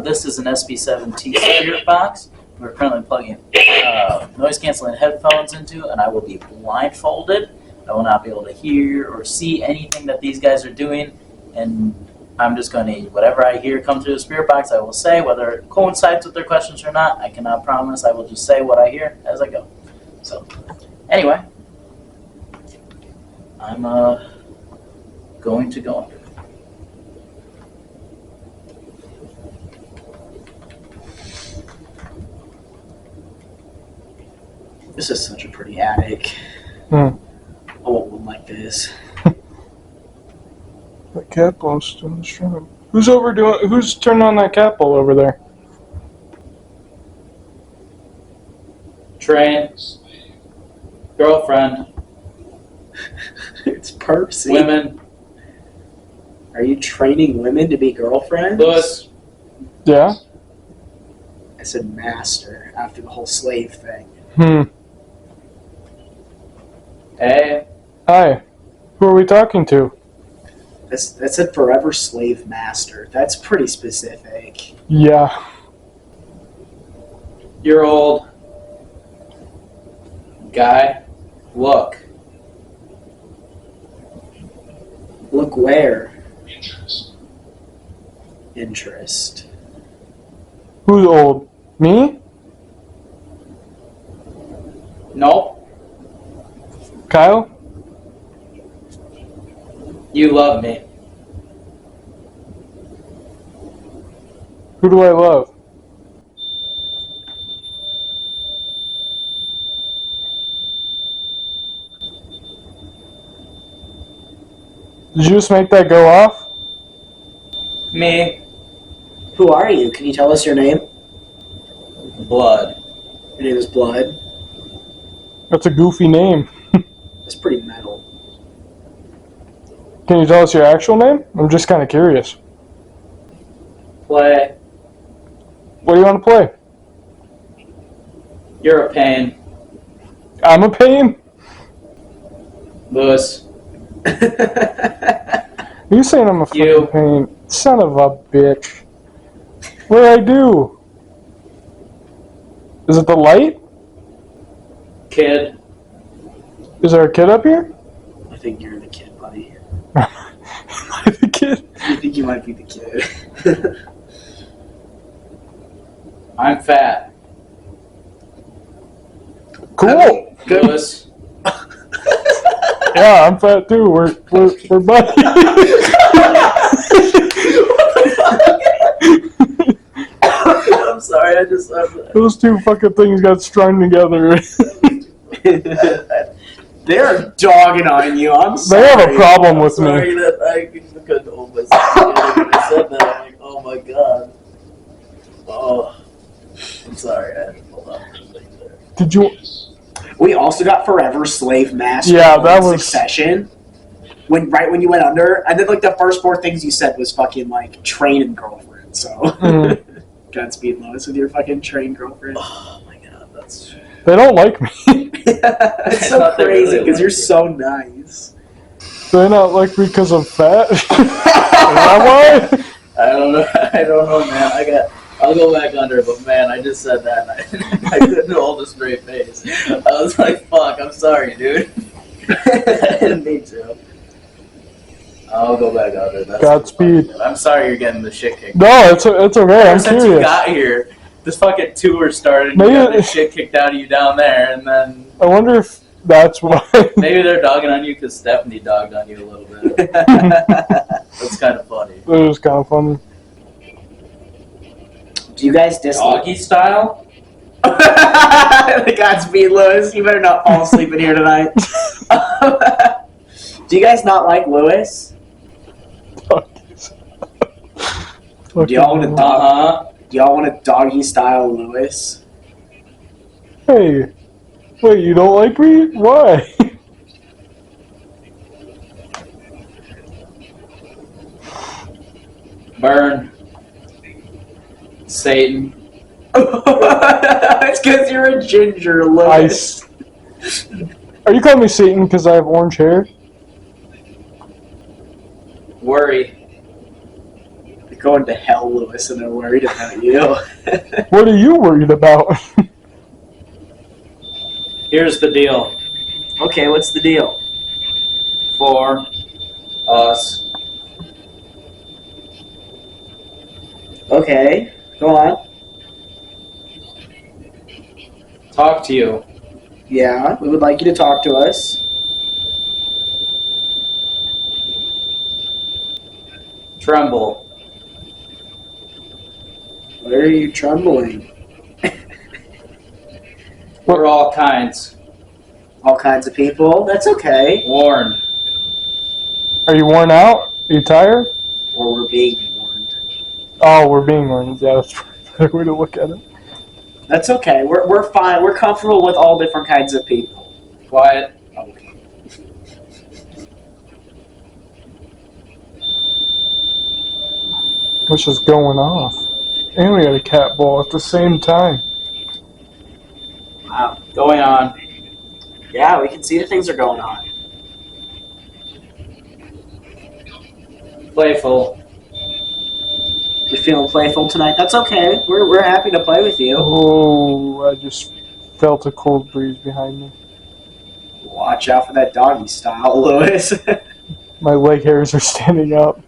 This is an SB7T spirit box. We're currently plugging noise-canceling headphones into, and I will be blindfolded. I will not be able to hear or see anything that these guys are doing, and I'm just going to, whatever I hear come through the spirit box, I will say, whether it coincides with their questions or not. I cannot promise. I will just say what I hear as I go. So, anyway, I'm going to go under. This is such a pretty attic. Hmm. I want one like this. That cat ball's still strong. Who's turning on that cat ball over there? Train, girlfriend, It's Percy. women, Are you training women to be girlfriends? Lewis. Yeah? I said master after the whole slave thing. Hey, Hi. Who are we talking to? That said forever slave master. That's pretty specific. Yeah. you're old. Guy, look. Look where? Interest. Interest. Who's old? Me? Nope. Kyle? You love me. Who do I love? Did you just make that go off? Me. Who are you? Can you tell us your name? Blood. Your name is Blood. That's a goofy name. That's pretty metal. Can you tell us your actual name? I'm just kind of curious. Play. What do you want to play? You're a pain. I'm a pain? Lewis. You You saying I'm a fucking pain? Son of a bitch. What did I do? Is it the light? Kid. Is there a kid up here? I think you're the kid, buddy. The kid? I think you might be the kid. I'm fat. Cool. Good. Lewis. Yeah, I'm fat too. We're buddies. I'm sorry, I just love that. Those two fucking things got strung together. They're dogging on you. I'm They sorry. have a problem with me. Sorry that I couldn't hold myself together when I said that. I'm like, oh my god. Oh. I'm sorry, I had to pull up the thing there. Did you? We also got Forever Slave Master. Yeah, that in was- Succession. Right when you went under, and then like the first 4 things you said was fucking like train and girlfriend. So Godspeed, Lois, with your fucking train girlfriend. Oh my god, that's. They don't like me. It's so thought they crazy really because you're liked so nice. They not like me because I'm fat. Is that why? I don't know, man. I'll go back under, but man, I just said that and I couldn't hold a straight face. I was like, fuck, I'm sorry, dude. I didn't mean to. I'll go back under. That's Godspeed. I'm sorry you're getting the shit kicked. No, it's okay. I'm Ever since you curious. got here, this fucking tour started and Maybe you got the it- shit kicked out of you down there, and then I wonder if that's why. maybe they're dogging on you because Stephanie dogged on you a little bit. That's kind of funny. It was kind of funny. Do you guys dislike? Doggy style? The Godspeed, Lewis. You better not fall asleep in here tonight. Do you guys not like Lewis? Do y'all want to Do y'all want a doggy style Lewis? Hey, wait, you don't like me? Why? Burn. Satan. It's because you're a ginger, Lewis. Ice. Are you calling me Satan because I have orange hair? Worry. You're going to hell, Lewis, and they're worried about you. What are you worried about? Here's the deal. Okay, what's the deal? For us. Okay, go on. Talk to you. Yeah, we would like you to talk to us. Tremble. Why are you trembling? We're all kinds. All kinds of people? That's okay. Warned. Are you worn out? Are you tired? Or we're being warned. Oh, we're being warned. Yeah, that's a better way to look at it. That's okay. We're fine. We're comfortable with all different kinds of people. Quiet. Okay. What's just going off? And we got a cat ball at the same time. Wow. Going on. Yeah, we can see that things are going on. Playful. You're feeling playful tonight? That's okay. We're happy to play with you. Oh, I just felt a cold breeze behind me. Watch out for that doggy style, Lewis. My leg hairs are standing up.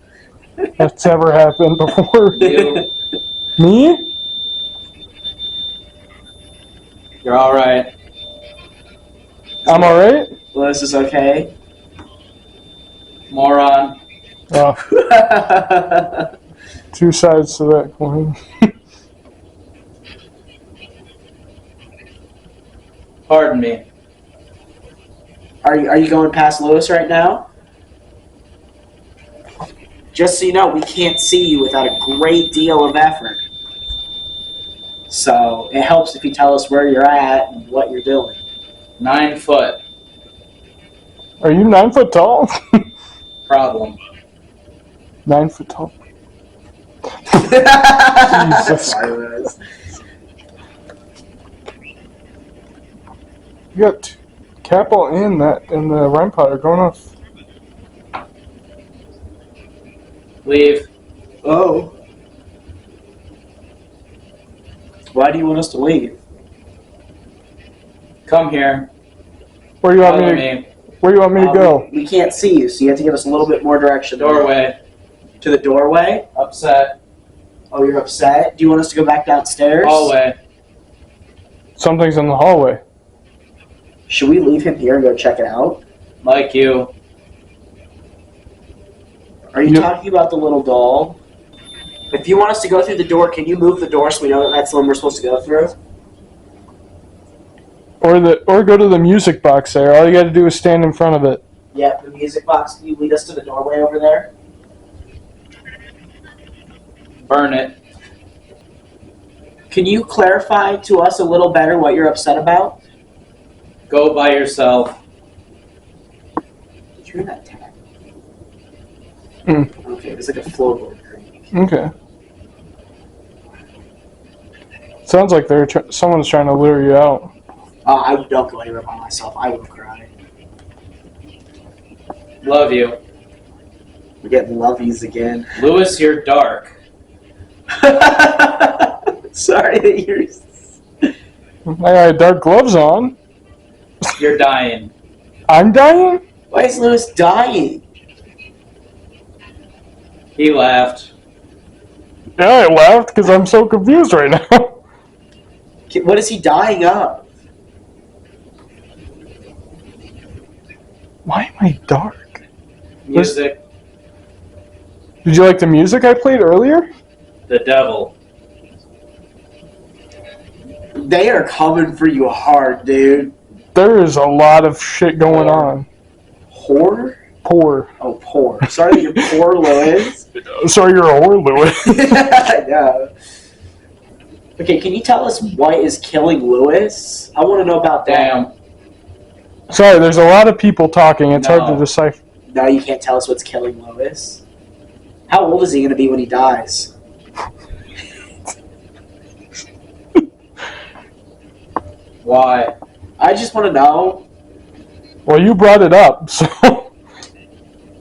That's never happened before. You. Me? You're alright. I'm alright? Lewis is okay. Moron. Oh, two sides to that coin. Pardon me. Are you going past Lewis right now? Just so you know, we can't see you without a great deal of effort. So it helps if you tell us where you're at and what you're doing. 9 foot. Are you 9 foot tall? Problem. 9 foot tall. Jesus Sorry, Lewis. You got Capel and the Rhyme Pot are going off. Leave. Oh. Why do you want us to leave? Come here. Where do you want Follow me to? me. Where do you want me to go? We can't see you, so you have to give us a little bit more direction. Doorway. To the doorway? Upset. Oh, you're upset? Do you want us to go back downstairs? Hallway. Something's in the hallway. Should we leave him here and go check it out? Like you. Are you Yep. talking about the little doll? If you want us to go through the door, can you move the door so we know that that's the one we're supposed to go through? Or go to the music box there. All you got to do is stand in front of it. Yeah, the music box. Can you lead us to the doorway over there? Burn it. Can you clarify to us a little better what you're upset about? Go by yourself. Did you hear that tap? Mm. Okay, it was like a floorboard creak. Okay. Sounds like someone's trying to lure you out. I don't go anywhere by myself. I will cry. Love you. We're getting lovies again. Lewis, you're dark. Sorry that you're... I got dark gloves on. You're dying. I'm dying? Why is Lewis dying? He laughed. Yeah, I laughed because I'm so confused right now. What is he dying of? Why am I dark? Music. Did you like the music I played earlier? The devil. They are coming for you hard, dude. There is a lot of shit going on. Whore? Poor. Oh, poor. Sorry that you're poor, Lewis. Sorry, you're a whore, Louis. Yeah. Okay, can you tell us what is killing Lewis? I want to know about that. Damn. Sorry, there's a lot of people talking. It's hard to No. decipher. No, you can't tell us what's killing Lewis. How old is he going to be when he dies? Why? I just want to know. Well, you brought it up, so...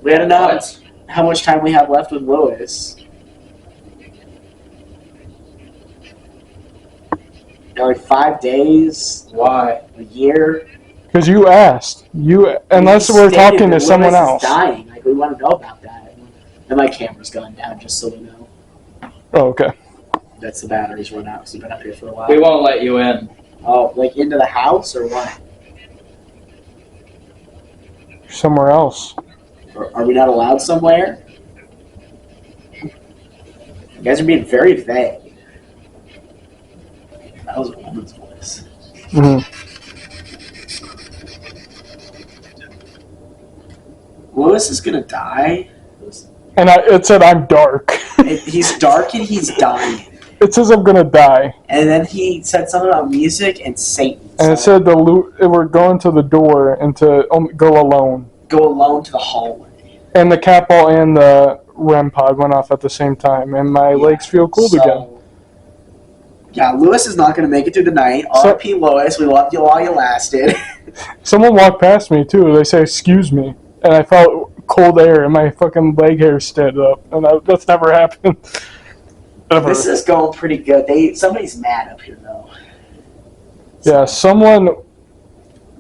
We had to know What? how much time we have left with Lewis. Like 5 days, Why? a year. Because you asked. Unless We we're stated talking that to someone Lewis is else. dying. Like, we want to know about that. And my camera's gone down, just so we know. Oh, okay. That's the batteries run out, because you've been up here for a while. We won't let you in. Oh, like into the house, or what? Somewhere else. Or are we not allowed somewhere? You guys are being very vague. That was a woman's voice. hmm Lewis is gonna die. And it said I'm dark. He's dark and he's dying. It says I'm gonna die. And then he said something about music and Satan. And it said we're going to the door and to go alone. Go alone to the hallway. And the cat ball and the REM pod went off at the same time, and my legs feel cold again. Yeah, Lewis is not going to make it through the night. So- R.P. Lewis, we loved you while you lasted. Someone walked past me too. They say, "Excuse me," and I felt cold air, and my fucking leg hair stood up, and that's never happened. Ever. This is going pretty good. Somebody's mad up here, though. Yeah, someone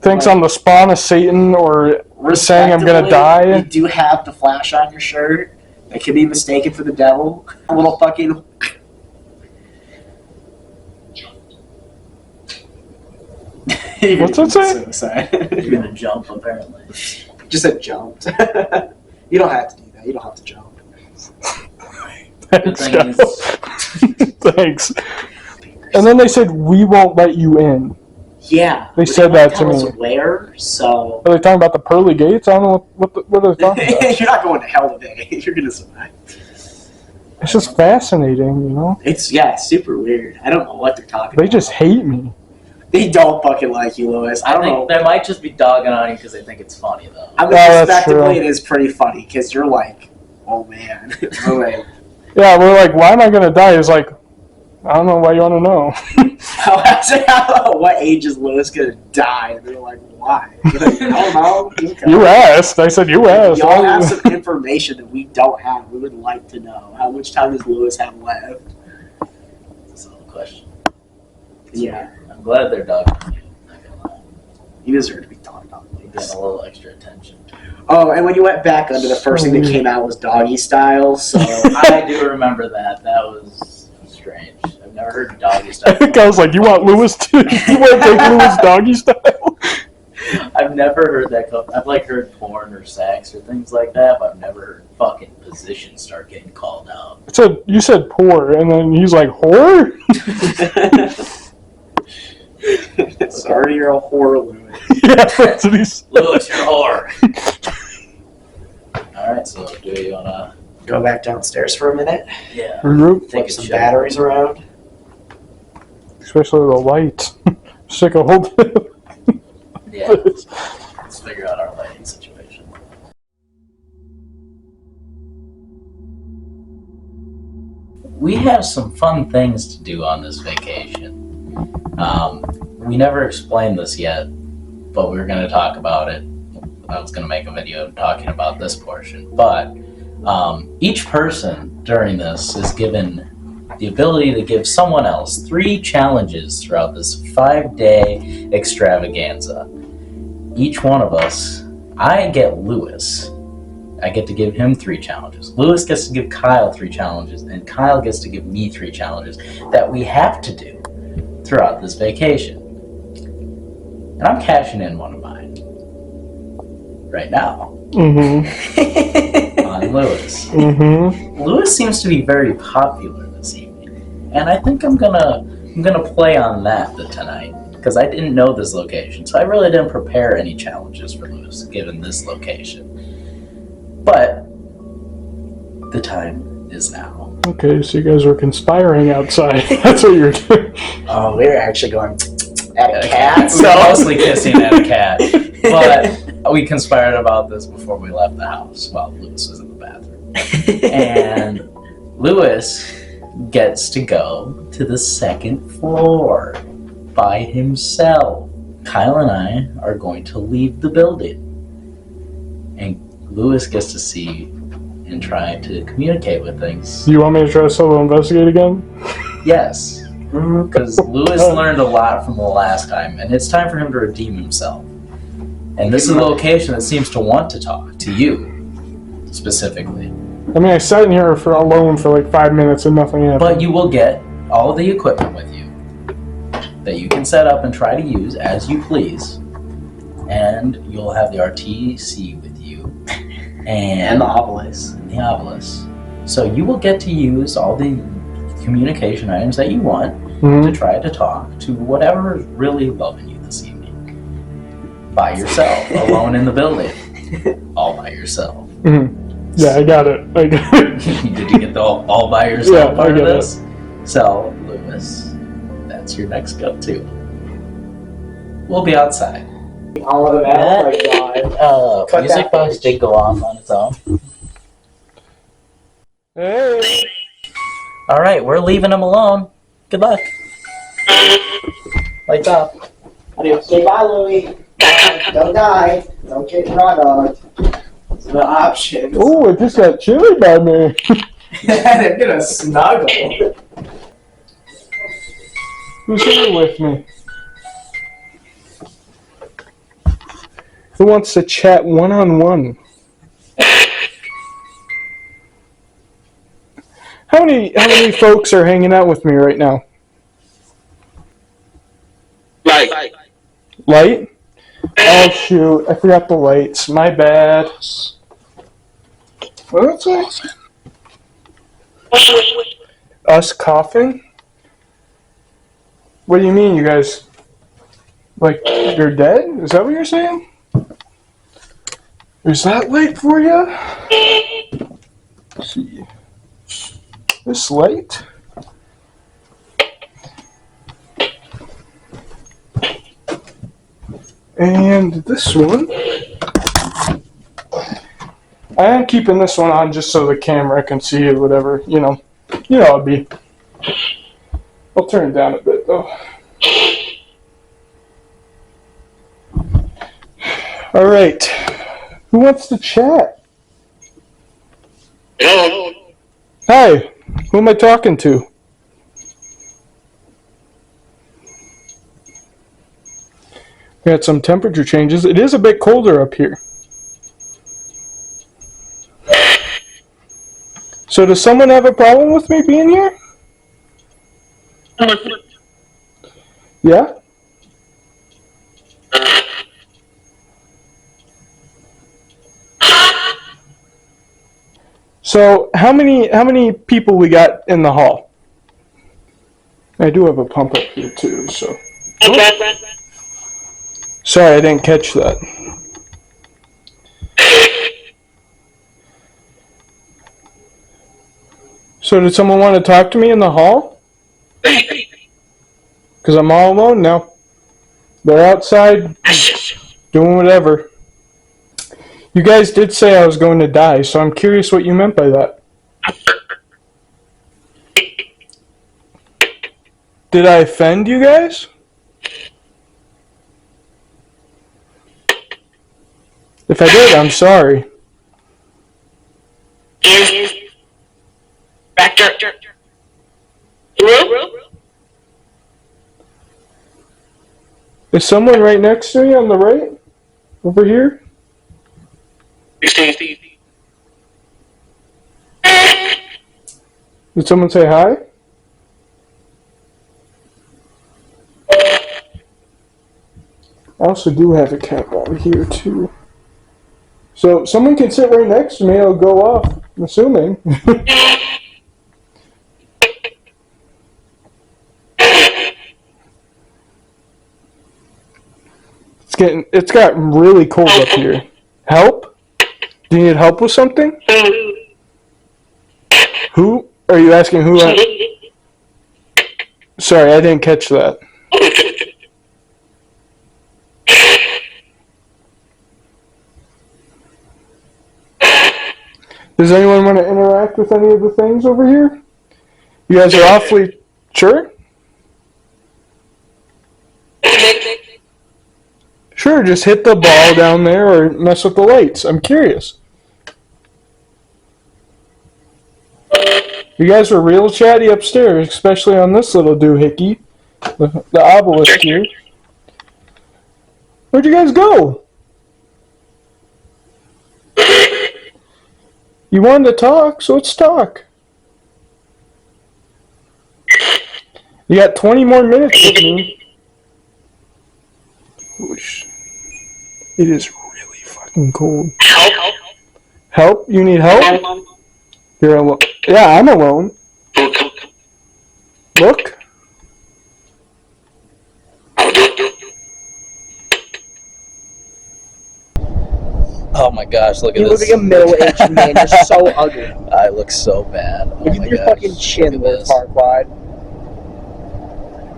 thinks I'm the spawn of Satan, or saying I'm gonna Respectively, die. You do have the flash on your shirt. It could be mistaken for the devil. A little fucking... What's that say? Suicide. You're gonna jump, apparently. Just said jumped. You don't have to do that. You don't have to jump. Thanks, thing is- guys. Thanks. And then they said, "We won't let you in." Yeah. They but said won't that to tell us me. Where, so... Are they talking about the pearly gates? I don't know what they're talking about. You're not going to hell today. You're going to survive. It's just fascinating, you know? It's super weird. I don't know what they're talking They about. just hate me. They don't fucking like you, Lewis. I I don't think know. they might just be dogging on you because they think it's funny, though. I mean, that's respectively, true. it is pretty funny because you're like, oh man. Oh, wait. Yeah, we're like, why am I gonna die? It's like, I don't know why you want to know. What age is Lewis going to die? And they're like, what? Why? I don't know. Okay. You asked. I said you asked. Y'all have some information that we don't have. We would like to know. How much time does Lewis have left? That's all the question. Yeah. I'm glad they're dogging you. Not gonna lie. You deserve to be talked about. You're getting a little extra attention. Oh, and when you went back under, the first thing that came out was doggy style. So I do remember that. That was strange. I've never heard doggy style. I was like, you want Lewis to? You want to take Lewis doggy style? I've never heard that. I've like heard porn or sex or things like that, but I've never heard fucking positions start getting called out. So you said poor, and then he's like, whore? sorry, you're a whore, Lewis. Yeah, that's what he's. Lewis, you're a whore. Alright, so do you wanna... Go back downstairs for a minute. Yeah. Regroup, Flip some batteries around. especially the lights. Sick of holding it. Yeah. Let's figure out our lighting situation. We have some fun things to do on this vacation. We never explained this yet, but we were going to talk about it. I was going to make a video talking about this portion, but each person during this is given the ability to give someone else 3 challenges throughout this 5-day extravaganza. Each one of us, I get Lewis. I get to give him 3 challenges. Lewis gets to give Kyle 3 challenges, and Kyle gets to give me 3 challenges that we have to do throughout this vacation. And I'm cashing in one of mine right now Mm-hmm. on Lewis. Mm-hmm. Lewis seems to be very popular this evening, and I think I'm gonna play on that tonight because I didn't know this location, so I really didn't prepare any challenges for Lewis given this location. But the time is now. Okay, so you guys were conspiring outside. That's what you're doing. Oh, we're actually going at a cat. We were mostly kissing at a cat, but we conspired about this before we left the house while Lewis was in the bathroom. And Lewis gets to go to the 2nd floor by himself. Kyle and I are going to leave the building, and Lewis gets to see and try to communicate with things. Do you want me to try to solo investigate again? Yes, because Lewis learned a lot from the last time, and it's time for him to redeem himself. And this is a location that seems to want to talk to you, specifically. I mean, I sat in here alone for like 5 minutes and nothing happened. But you will get all of the equipment with you that you can set up and try to use as you please. And you'll have the RTC with you. And the obelisk. The obelisk. So you will get to use all the communication items that you want to try to talk to whatever is really loving you this evening. By yourself, alone in the building. All by yourself. Mm-hmm. Yeah, I got it. I got it. Did you get the all by yourself Yeah, part I of get this? So, Lewis, that's your next go-to. We'll be outside. Oh my god. Cut Music that box footage. did go off on its own. Hey. All right, we're leaving him alone. Good luck. Lights off. Okay, bye, Louie. Don't die. Don't get raw dogged. It's the options. Oh, it just got chilly by me. They're gonna snuggle. Who's here with me? Who wants to chat one-on-one? How many folks are hanging out with me right now? Light? Oh shoot, I forgot the lights. My bad. What's that? Us coughing? What do you mean, you guys? Like, you're dead? Is that what you're saying? Is that light for you? Let's see. This light? And this one. I am keeping this one on just so the camera can see it, whatever, you know how it'd be. I'll turn it down a bit though. All right. Who wants to chat? Hello. Hi. Who am I talking to? We got some temperature changes. It is a bit colder up here. So does someone have a problem with me being here? Yeah? So how many people we got in the hall? I do have a pump up here too, so. Sorry, I didn't catch that. So did someone want to talk to me in the hall? Because I'm all alone now. They're outside doing whatever. You guys did say I was going to die, so I'm curious what you meant by that. Did I offend you guys? If I did, I'm sorry. Is someone right next to me on the right? Over here? Did someone say hi? I also do have a cat over here too. So someone can sit right next to me, it'll go off, I'm assuming. It's gotten really cold up here. Help? Do you need help with something? Who? Are you asking who Sorry, I didn't catch that. Does anyone want to interact with any of the things over here? You guys are awfully sure? Sure, just hit the ball down there or mess with the lights. I'm curious. You guys were real chatty upstairs, especially on this little doohickey. The obelisk here. Where'd you guys go? You wanted to talk, so let's talk. You got 20 more minutes with me. It is really fucking cold. Help? You need help? You're alone. Yeah, I'm alone. Look. Oh my gosh, look at You look this. like a middle-aged man. You're so ugly. I look so bad. Oh Look my at your gosh. fucking chin, Look at Lord this. Farquaad.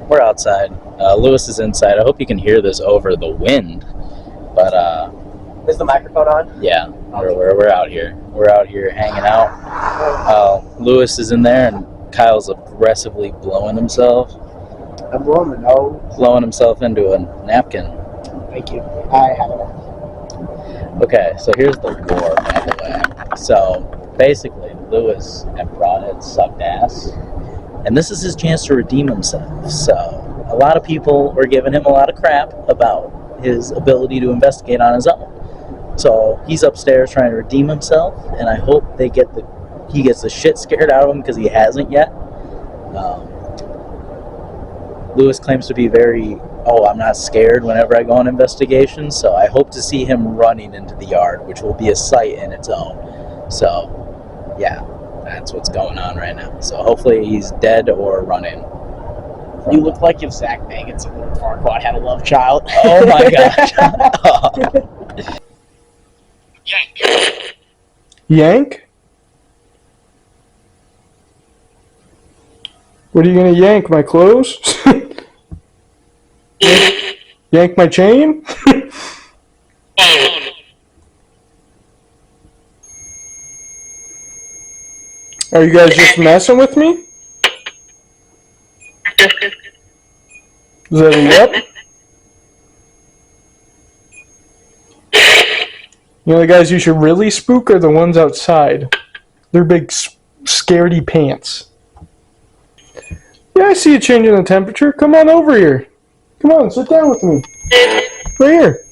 We're outside. Lewis is inside. I hope you can hear this over the wind. But Is the microphone on? yeah, we're out here. We're out here hanging out. Lewis is in there, and Kyle's aggressively blowing himself. I'm blowing the nose. Blowing himself into a napkin. Thank you. I have it. Okay, so here's the lore, by the way. So basically, Lewis and Broadhead sucked ass, and this is his chance to redeem himself. So a lot of people were giving him a lot of crap about his ability to investigate on his own. So he's upstairs trying to redeem himself, and I hope he gets the shit scared out of him because he hasn't yet. Lewis claims to be I'm not scared whenever I go on investigations, so I hope to see him running into the yard, which will be a sight in its own. So, yeah, that's what's going on right now. So hopefully he's dead or running. You look like if Zach Bagans and Lord Farquaad had a love child. Oh my gosh. Yank? What are you gonna yank? My clothes? Yank my chain? Are you guys just messing with me? Is that a yep? You know the guys you should really spook are the ones outside. They're big scaredy pants. Yeah, I see you changing the temperature. Come on over here. Come on, sit down with me. Right here.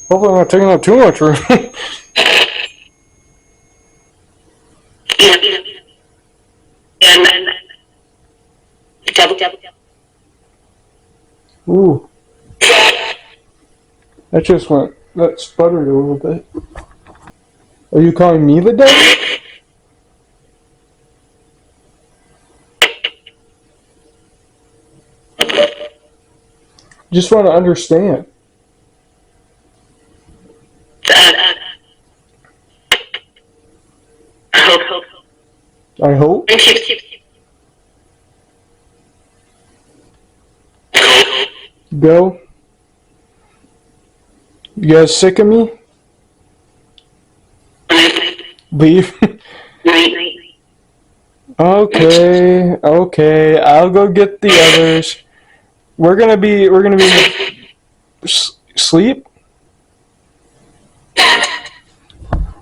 Hopefully I'm not taking up too much room. Ooh. That sputtered a little bit. Are you calling me the devil? Just want to understand. I hope. Go. You guys sick of me? Leave. Okay. I'll go get the others. We're gonna be sleep.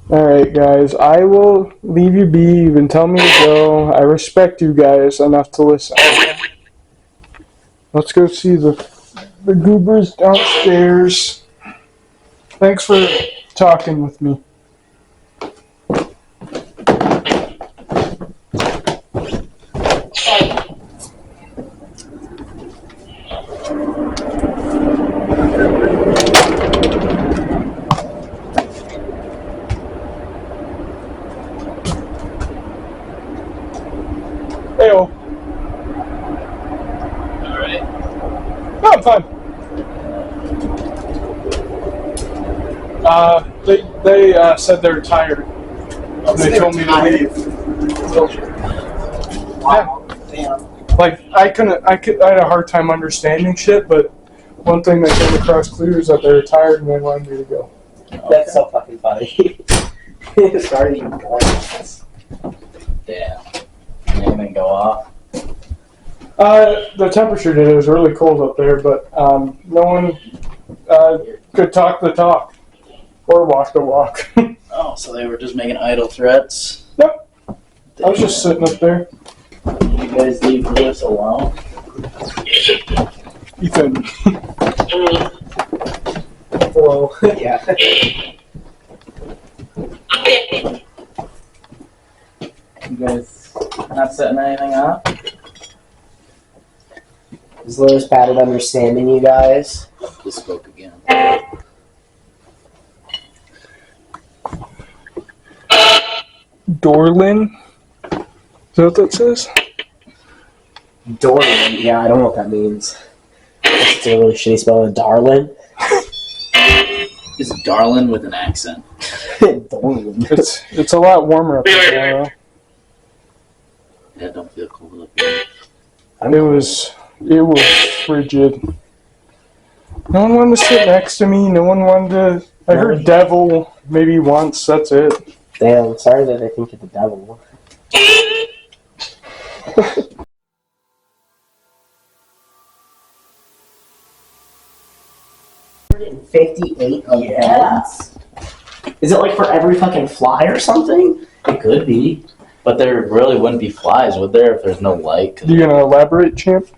All right, guys. I will leave you be. You've been telling me to go. I respect you guys enough to listen. Let's go see the goobers downstairs. Thanks for talking with me. Heyo. Alright. No, I'm fine. They said they're tired. They told me to leave. Wow. Damn. Like I had a hard time understanding shit, but one thing that came across clear is that they were tired and they wanted me to go. That's so fucking funny. Sorry, you guys. Damn. Anything go off? The temperature did. It was really cold up there, but no one could talk the talk or walk the walk. Oh, so they were just making idle threats? Yep. I was just sitting up there. You guys leave Lewis alone? Ethan. Hello. Yeah. You guys not setting anything up? Is Lewis bad at understanding you guys? Just spoke again. Dorlin? Is that what that says? Dorlin? Yeah, I don't know what that means. It's a really shitty spelling. Darlin? Is Darlin with an accent? Dorlin. It's a lot warmer up there. Yeah, don't feel cold up here. It was frigid. No one wanted to sit next to me. No one wanted to. I heard devil maybe once. That's it. Damn, sorry that I think you're the devil. 158 heads? Is it like for every fucking fly or something? It could be. But there really wouldn't be flies, would there, if there's no light? You gonna elaborate, champ?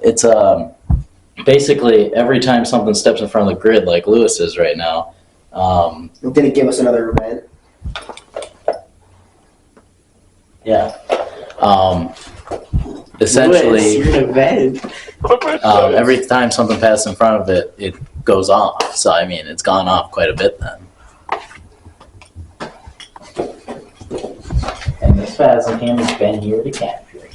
It's basically every time something steps in front of the grid, like Lewis is right now. Did it give us another event? Yeah. Essentially, Lewis, you're an event. every time something passes in front of it, it goes off. So I mean, it's gone off quite a bit then. And this phasm cam has been here to capture it.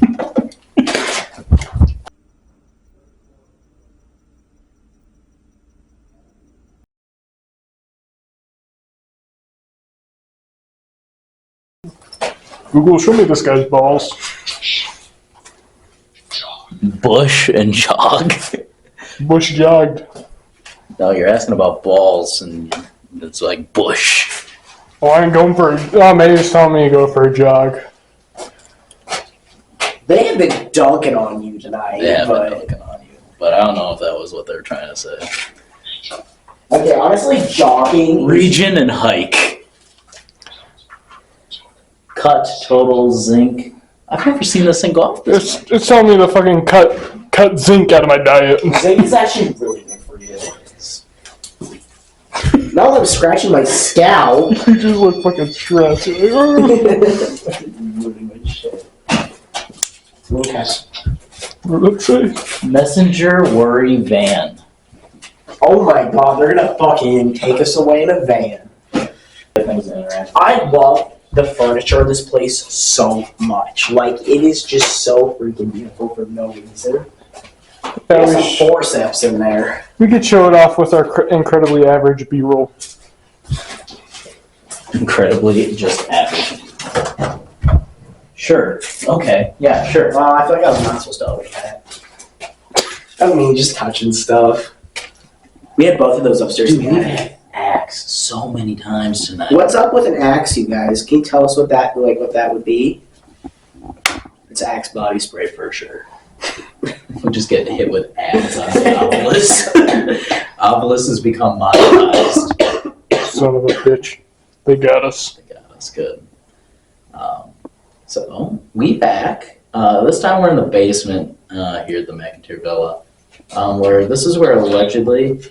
Google, show me this guy's balls. Bush and jog. Bush jogged. No, you're asking about balls, and it's like bush. Oh, I ain't going for maybe he's telling me to go for a jog. They have been dunking on you tonight. They have been but dunking on you, but I don't know if that was what they were trying to say. Okay, honestly, jogging. Region and hike. Cut, total, zinc. I've never seen this thing go off this much. It's telling me to fucking cut zinc out of my diet. Zinc is actually really good for you. Now that I'm scratching my scalp. You just look fucking stressed. Okay. Let's see. Messenger worry van. Oh my god, they're gonna fucking take us away in a van. I love the furniture of this place so much. Like, it is just so freaking beautiful for no reason. There's some forceps in there. We could show it off with our incredibly average B-roll. Incredibly just average. Sure. Okay. Yeah, sure. Well, I feel like I was not supposed to open that. I mean, just touching stuff. We had both of those upstairs. Dude, we've had axe so many times tonight. What's up with an axe, you guys? Can you tell us what that would be? It's Axe body spray for sure. We'll just get hit with ads on the obelisk. Obelisk has become monetized. Son of a bitch. They got us. They got us good. So, we back. This time we're in the basement here at the McInteer Villa. Where this is where allegedly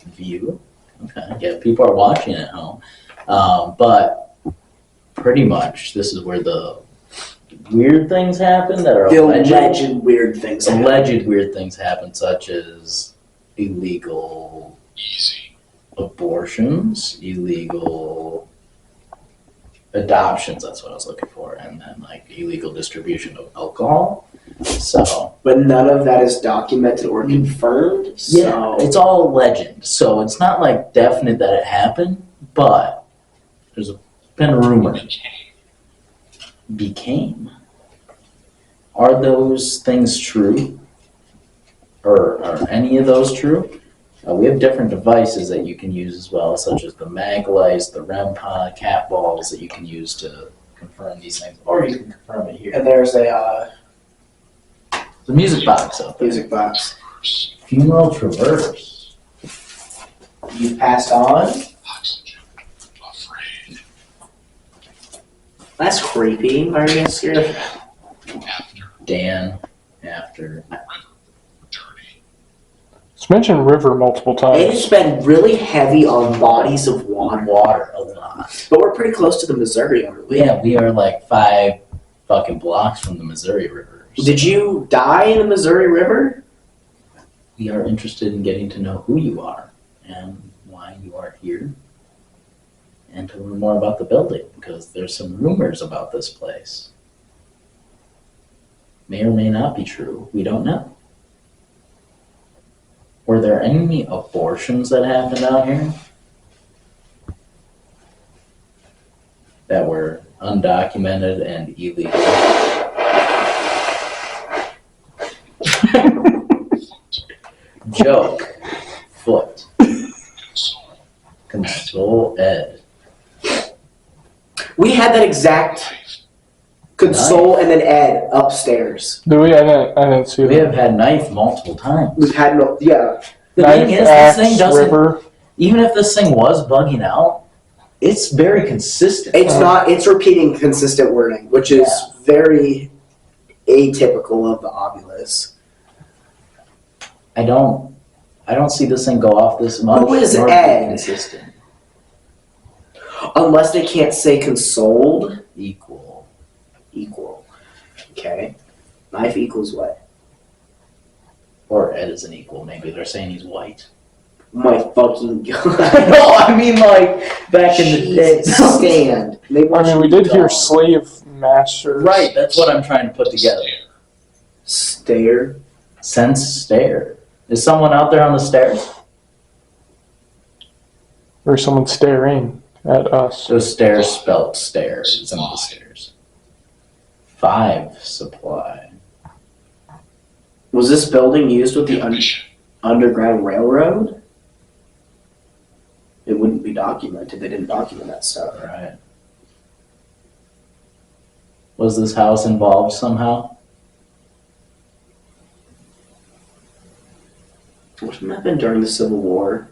view. Okay, yeah, people are watching at home. But pretty much this is where the weird things happen that are Alleged weird things. alleged weird things happen, such as illegal Easy. abortions, illegal adoptions, that's what I was looking for, and then like illegal distribution of alcohol. So But none of that is documented or confirmed. yeah, So it's all legend. So it's not like definite that it happened, but there's been a rumor. Became. Are those things true? Or are any of those true? We have different devices that you can use as well, such as the mag lights, the REM pod, cat balls that you can use to confirm these things, or you can confirm it here. and there's a The music box up there. music box. Funeral Traverse. You passed on. Oxygen. Afraid. That's creepy. Why are you guys scared? After. Dan, after. Dirty. It's mentioned river multiple It has times. been really heavy on bodies of water. Water a lot. But we're pretty close to the Missouri, aren't we? Yeah, we are like 5 fucking blocks from the Missouri River. Did you die in the Missouri River? We are interested in getting to know who you are and why you are here, and to learn more about the building, because there's some rumors about this place. May or may not be true. We don't know. Were there any abortions that happened out here that were undocumented and illegal? Joke. Foot. Console Ed. We had that exact console and then Ed upstairs. Do we? I didn't see We that. have had knife multiple times. We've had no, yeah. The Knife, thing is, this axe, thing doesn't, river. even if this thing was bugging out, it's very consistent. It's not, it's repeating consistent wording, which is very atypical of the Ovilus. I don't see this thing go off this much. Who is nor be Ed? Consistent. Unless they can't say consoled, Equal. equal. Okay. Knife equals what? Or Ed is an equal. Maybe they're saying he's white. My fucking god. No, I mean like back in the day. Jesus, stand. They I want mean, you we to did hear go. slave masters. Right, that's what I'm trying to put together. Stare. Sense stare. Is someone out there on the stairs? Or someone staring at us. So stairs spelled stairs. It's on the stairs. 5 supply. Was this building used with the Underground Railroad? It wouldn't be documented. They didn't document that stuff. Right. Was this house involved somehow? Wouldn't that have been during the Civil War?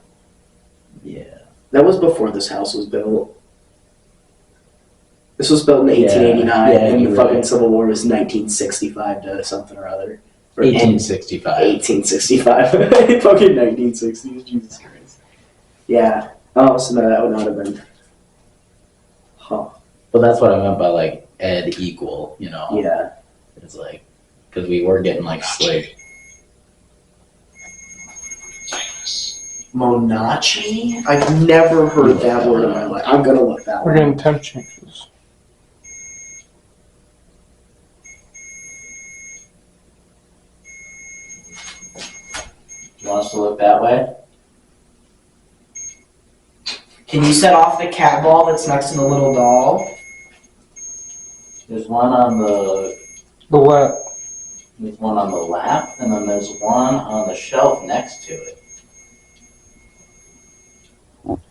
That was before this house was built. This was built in 1889, Yeah, and the you're fucking right. Civil War was 1965 to something or other. Or 1865. 1865. Fucking 1960s. Jesus Christ. Yeah. Oh, so no, that would not have been. Huh. But that's what I meant by like ed equal, you know? Yeah. It's like, because we were getting like slave. Famous. Monachi? I've never heard that word in my life. I'm gonna look that We're one. getting temp changes. You want us to look that way? Can you set off the cat ball that's next to the little doll? There's one on the The lap. There's one on the lap, and then there's one on the shelf next to it.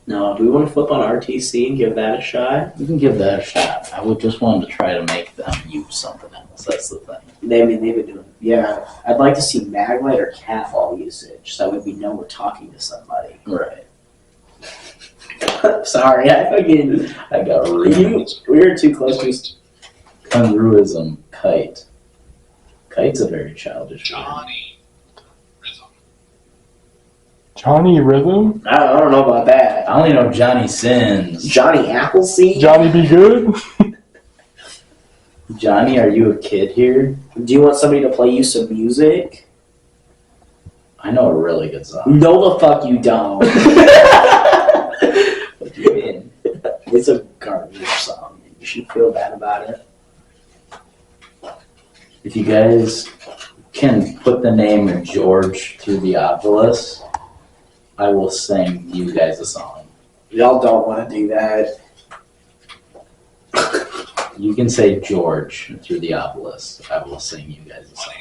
No, do we want to flip on RTC and give that a shot? You can give that a shot. I would just want to try to make them use something else. That's the thing. They've been doing. Yeah, I'd like to see Maglite or cat ball usage, so that way we know we're talking to somebody. Right. Sorry, I got rude. we were too close to. Kangarooism. Kite. Kite's a very childish word. Johnny Rhythm. Johnny Rhythm? I don't know about that. I only know Johnny Sins. Johnny Appleseed? Johnny Be Good? Johnny, are you a kid here? Do you want somebody to play you some music? I know a really good song. No, the fuck you don't. What do you mean? It's a garbage song. You should feel bad about it. If you guys can put the name of George through the obelisk, I will sing you guys a song. Y'all don't want to do that. You can say George through the obelisk. I will sing you guys a song.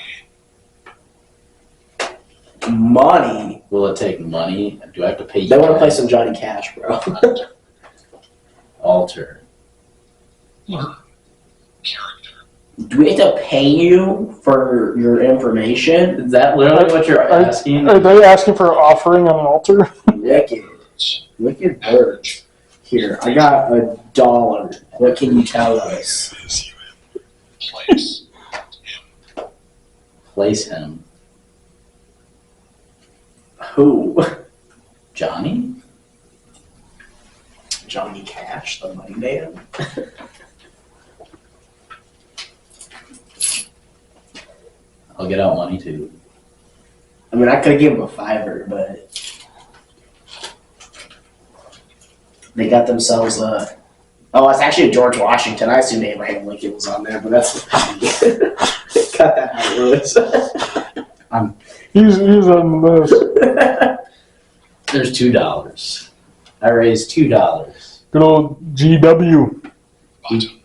Money. Will it take money? Do I have to pay you? They want to play guys? some Johnny Cash, bro. Alter. Learn. Character. Do we have to pay you for your information? Is that literally what you're asking? Are they asking for an offering on an altar? Wicked. Wicked birds. Here, I got $1. What can you tell us? Place. Place him. Who? Johnny? Johnny Cash, the money man? I'll get out money too. I mean, I could give him a $5, but they got themselves a. Oh, it's actually George Washington. I assumed Abraham Lincoln was on there, but that's. Cut that out, Lewis. He's on this. There's $2. I raised $2. Good old GW. Bottom.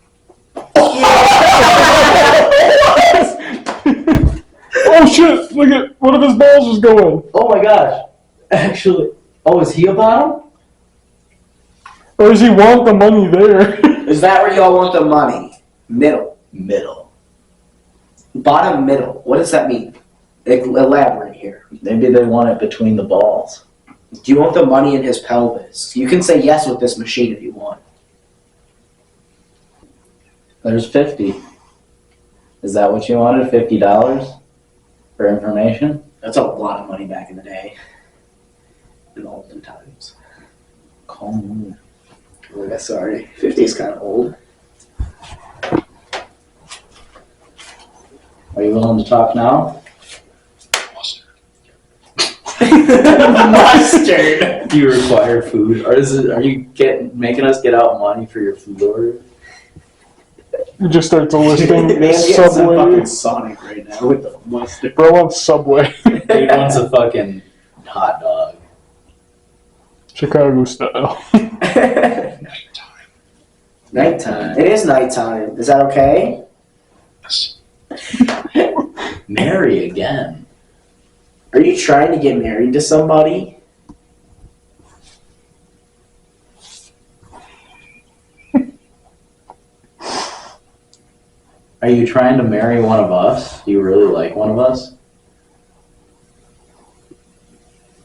Oh shit! Look at one of his balls is going. Oh my gosh. Actually, oh, is he a bottom? Or does he want the money there? Is that where y'all want the money? Middle. Middle. Bottom middle. What does that mean? Elaborate here. Maybe they want it between the balls. Do you want the money in his pelvis? You can say yes with this machine if you want. There's 50. Is that what you wanted? $50 for information? That's a lot of money back in the day. In the olden times. Call me. Oh, yeah, sorry. 50 is kind of old. Are you willing to talk now? Mustard. Mustard! Do you require food? Or are you making us get out money for your food order? He just starts listing Man, getting some Subway. fucking Sonic right now with the mustard. Bro wants Subway. He wants a fucking hot dog. Chicago style. Nighttime. Nighttime. It is nighttime. Is that okay? Yes. Marry again. Are you trying to get married to somebody? Are you trying to marry one of us? Do you really like one of us?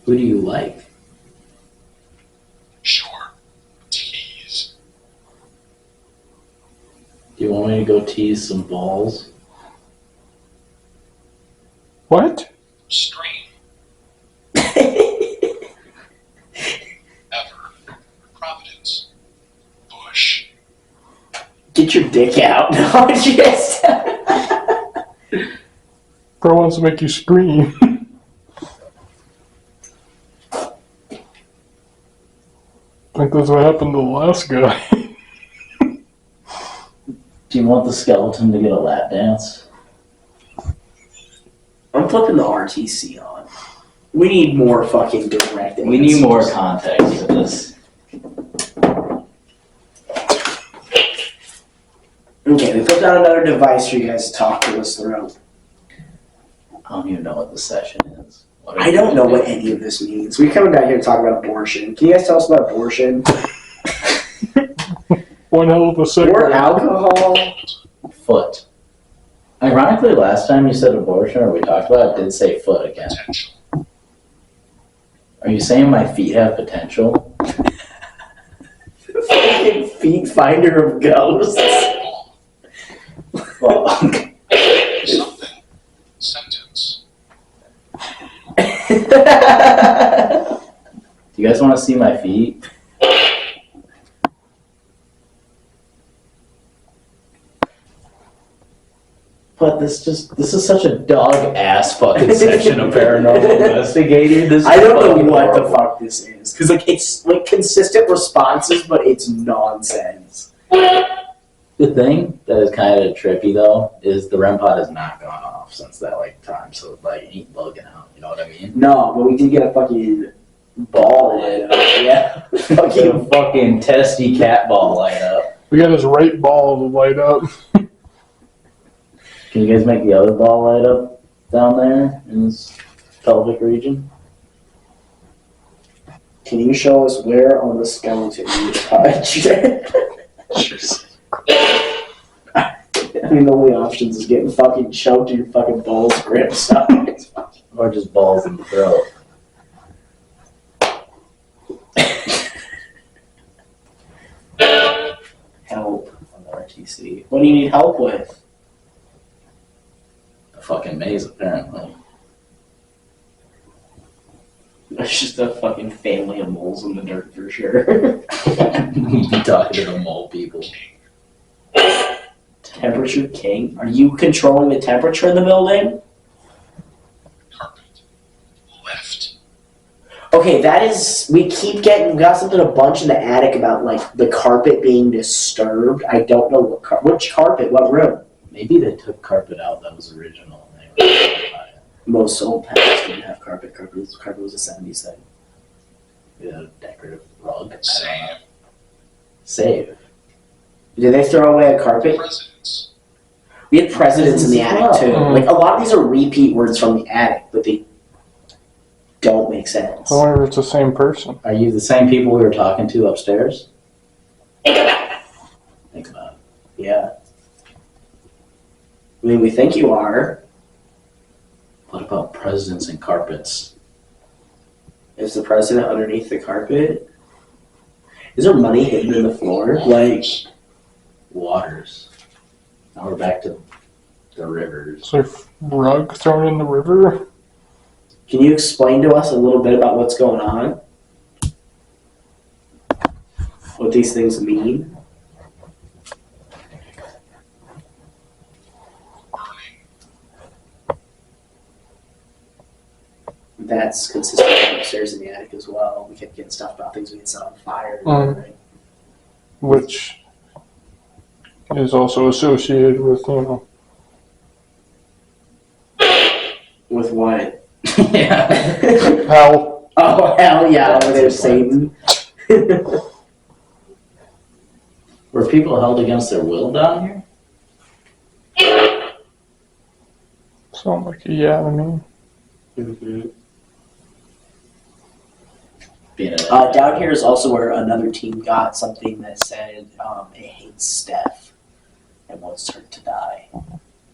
Who do you like? Sure. Do you want me to go tease some balls? What? Stream. Ever. Providence. Bush. Get your dick out. No, just. Bro wants to make you scream. I think that's what happened to the last guy. Do you want the skeleton to get a lap dance? I'm flipping the RTC on. We need more fucking direct. We need more context to this. Okay, we put down another device for you guys to talk to us through. I don't even know what the session is. I don't know what any of this means. We're coming down here to talk about abortion. Can you guys tell us about abortion? One hell of a Or segue. alcohol? Foot. Ironically, last time you said abortion, or we talked about it, did say foot again. Potential. Are you saying my feet have potential? Fucking feet finder of ghosts. Well, Something. Sentence. do you guys want to see my feet? But this is such a dog ass fucking section of paranormal investigating. This I is don't know fucking what the horrible. fuck this is. Because like it's like consistent responses, but it's nonsense. The thing that is kind of trippy though is the REM pod has not gone off since that like time, so like it ain't bugging out. You know what I mean? No, but we did get a fucking ball in it. Yeah. Fucking fucking testy cat ball light up. We got his right ball to light up. Can you guys make the other ball light up down there in this pelvic region? Can you show us where on the skeleton you touched? I mean, the only options is getting fucking choked or your fucking balls gripped up. Or just balls in the throat? Help on the RTC. What do you need help with? A fucking maze, apparently. It's just a fucking family of moles in the dirt for sure. Be talking to the mole people. Temperature king? Are you controlling the temperature in the building? Carpet. Left. Okay, that is. We keep getting. We got something a bunch in the attic about like the carpet being disturbed. I don't know which carpet, what room. Maybe they took carpet out that was original. And they were by it. Most old houses didn't have carpet. Carpet was a 70s thing. Yeah, decorative rug. I don't know. Save. Save. Did they throw away a carpet? Presidents. We had presidents in the attic too. Mhm. Like a lot of these are repeat words from the attic, but they don't make sense. I wonder if it's the same person. Are you the same people we were talking to upstairs? Think about it. Yeah. I mean, we think you are. What about presidents and carpets? Is the president underneath the carpet? Is there money hidden in the floor? Like, Waters. Now we're back to the rivers. Is there a rug thrown in the river? can you explain to us a little bit about what's going on? What these things mean? Burning. That's consistent upstairs in the attic as well. We kept getting stuff about things we had set on fire. Right? Which is also associated with, With what? Yeah. hell. Oh, hell yeah, That's over there's a plan. Satan. Were people held against their will down here? Sound like a yeah to me. Being an Down here is also where another team got something that said it hates Steph and wants her to die.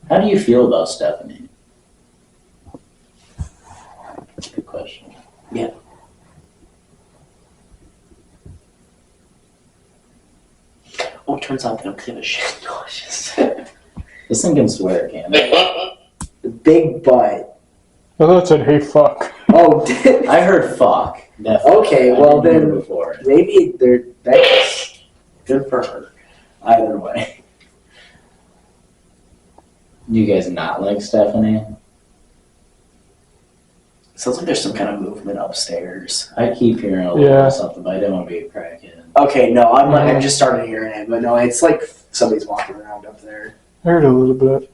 How do you feel about Stephanie? Good question. Yeah. Oh, it turns out they don't give a shit. This thing can swear, can't it? Big butt. I thought it said, hey, fuck. Oh, I heard fuck. Definitely. Okay, I well didn't hear then, before. maybe that's good for her. Either way. Do you guys not like Stephanie? Sounds like there's some kind of movement upstairs. I keep hearing a little bit of something, but I didn't want to be a crackhead. Okay, no, I just started hearing it, but no, it's like somebody's walking around up there. I heard a little bit.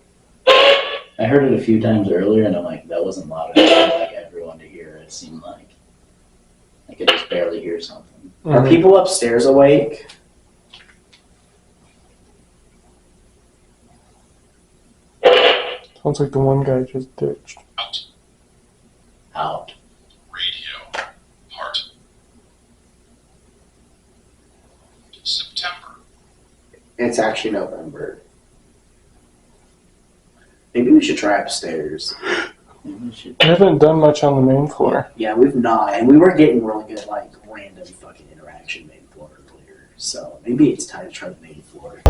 I heard it a few times earlier, and I'm like, that wasn't loud enough for like everyone to hear. It seemed like I could just barely hear something. Are people upstairs awake? Sounds like the one guy just ditched. Out. Radio. Heart. September. It's actually November. Maybe we should try upstairs. Maybe we should. I haven't done much on the main floor. Yeah, we've not, and we were getting really good, like, random fucking interaction main floor earlier. So maybe it's time to try the main floor.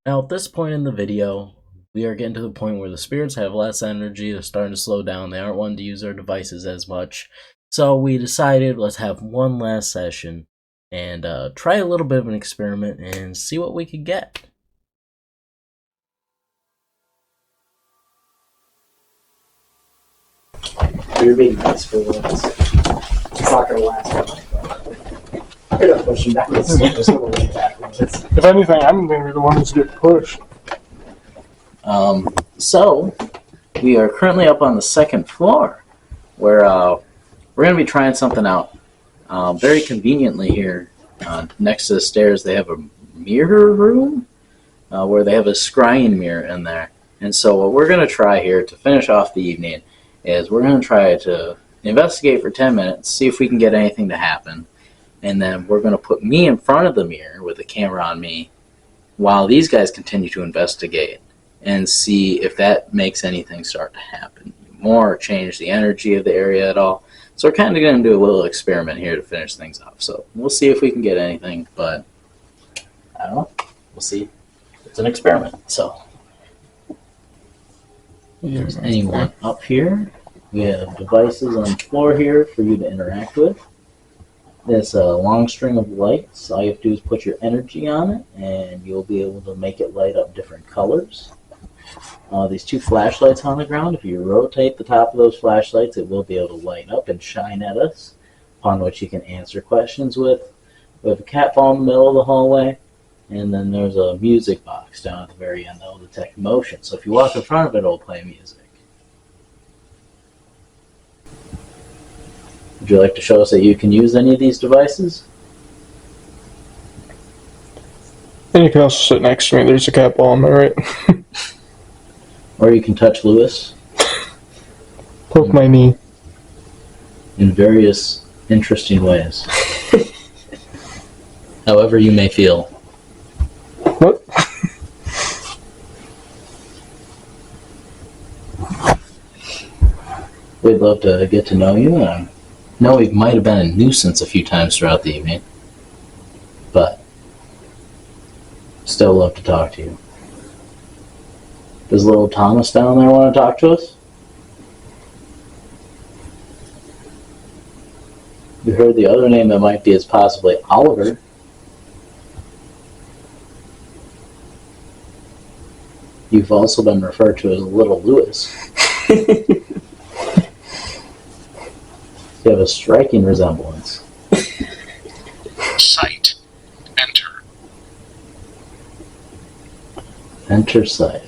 Now, at this point in the video, we are getting to the point where the spirits have less energy. They're starting to slow down. They aren't wanting to use their devices as much. So we decided let's have one last session and try a little bit of an experiment and see what we could get. You're being nice for once. It's not gonna last long. I'm gonna push him back. Just gonna way backwards. If anything, I'm going to be the one who's getting pushed. So we are currently up on the second floor where we're going to be trying something out. Very conveniently here next to the stairs they have a mirror room where they have a scrying mirror in there. And so what we're going to try here to finish off the evening is we're going to try to investigate for 10 minutes, see if we can get anything to happen. And then we're going to put me in front of the mirror with the camera on me while these guys continue to investigate and see if that makes anything start to happen more or change the energy of the area at all. So we're kind of going to do a little experiment here to finish things off. So we'll see if we can get anything, but I don't know. We'll see. It's an experiment. So if there's anyone up here, we have devices on the floor here for you to interact with. There's a long string of lights. All you have to do is put your energy on it, and you'll be able to make it light up different colors. These two flashlights on the ground, if you rotate the top of those flashlights, it will be able to light up and shine at us, upon which you can answer questions with. We have a cat ball in the middle of the hallway, and then there's a music box down at the very end that will detect motion. So if you walk in front of it, it'll play music. Would you like to show us that you can use any of these devices? And you can also sit next to me. There's a cat ball, am I right? Or you can touch Lewis Poke my knee. in various interesting ways. However you may feel. What? We'd love to get to know you. I know we might have been a nuisance a few times throughout the evening, but still love to talk to you. Does little Thomas down there want to talk to us? We heard the other name that might be is possibly Oliver. You've also been referred to as Little Lewis. You have a striking resemblance. Sight. Enter. Enter sight.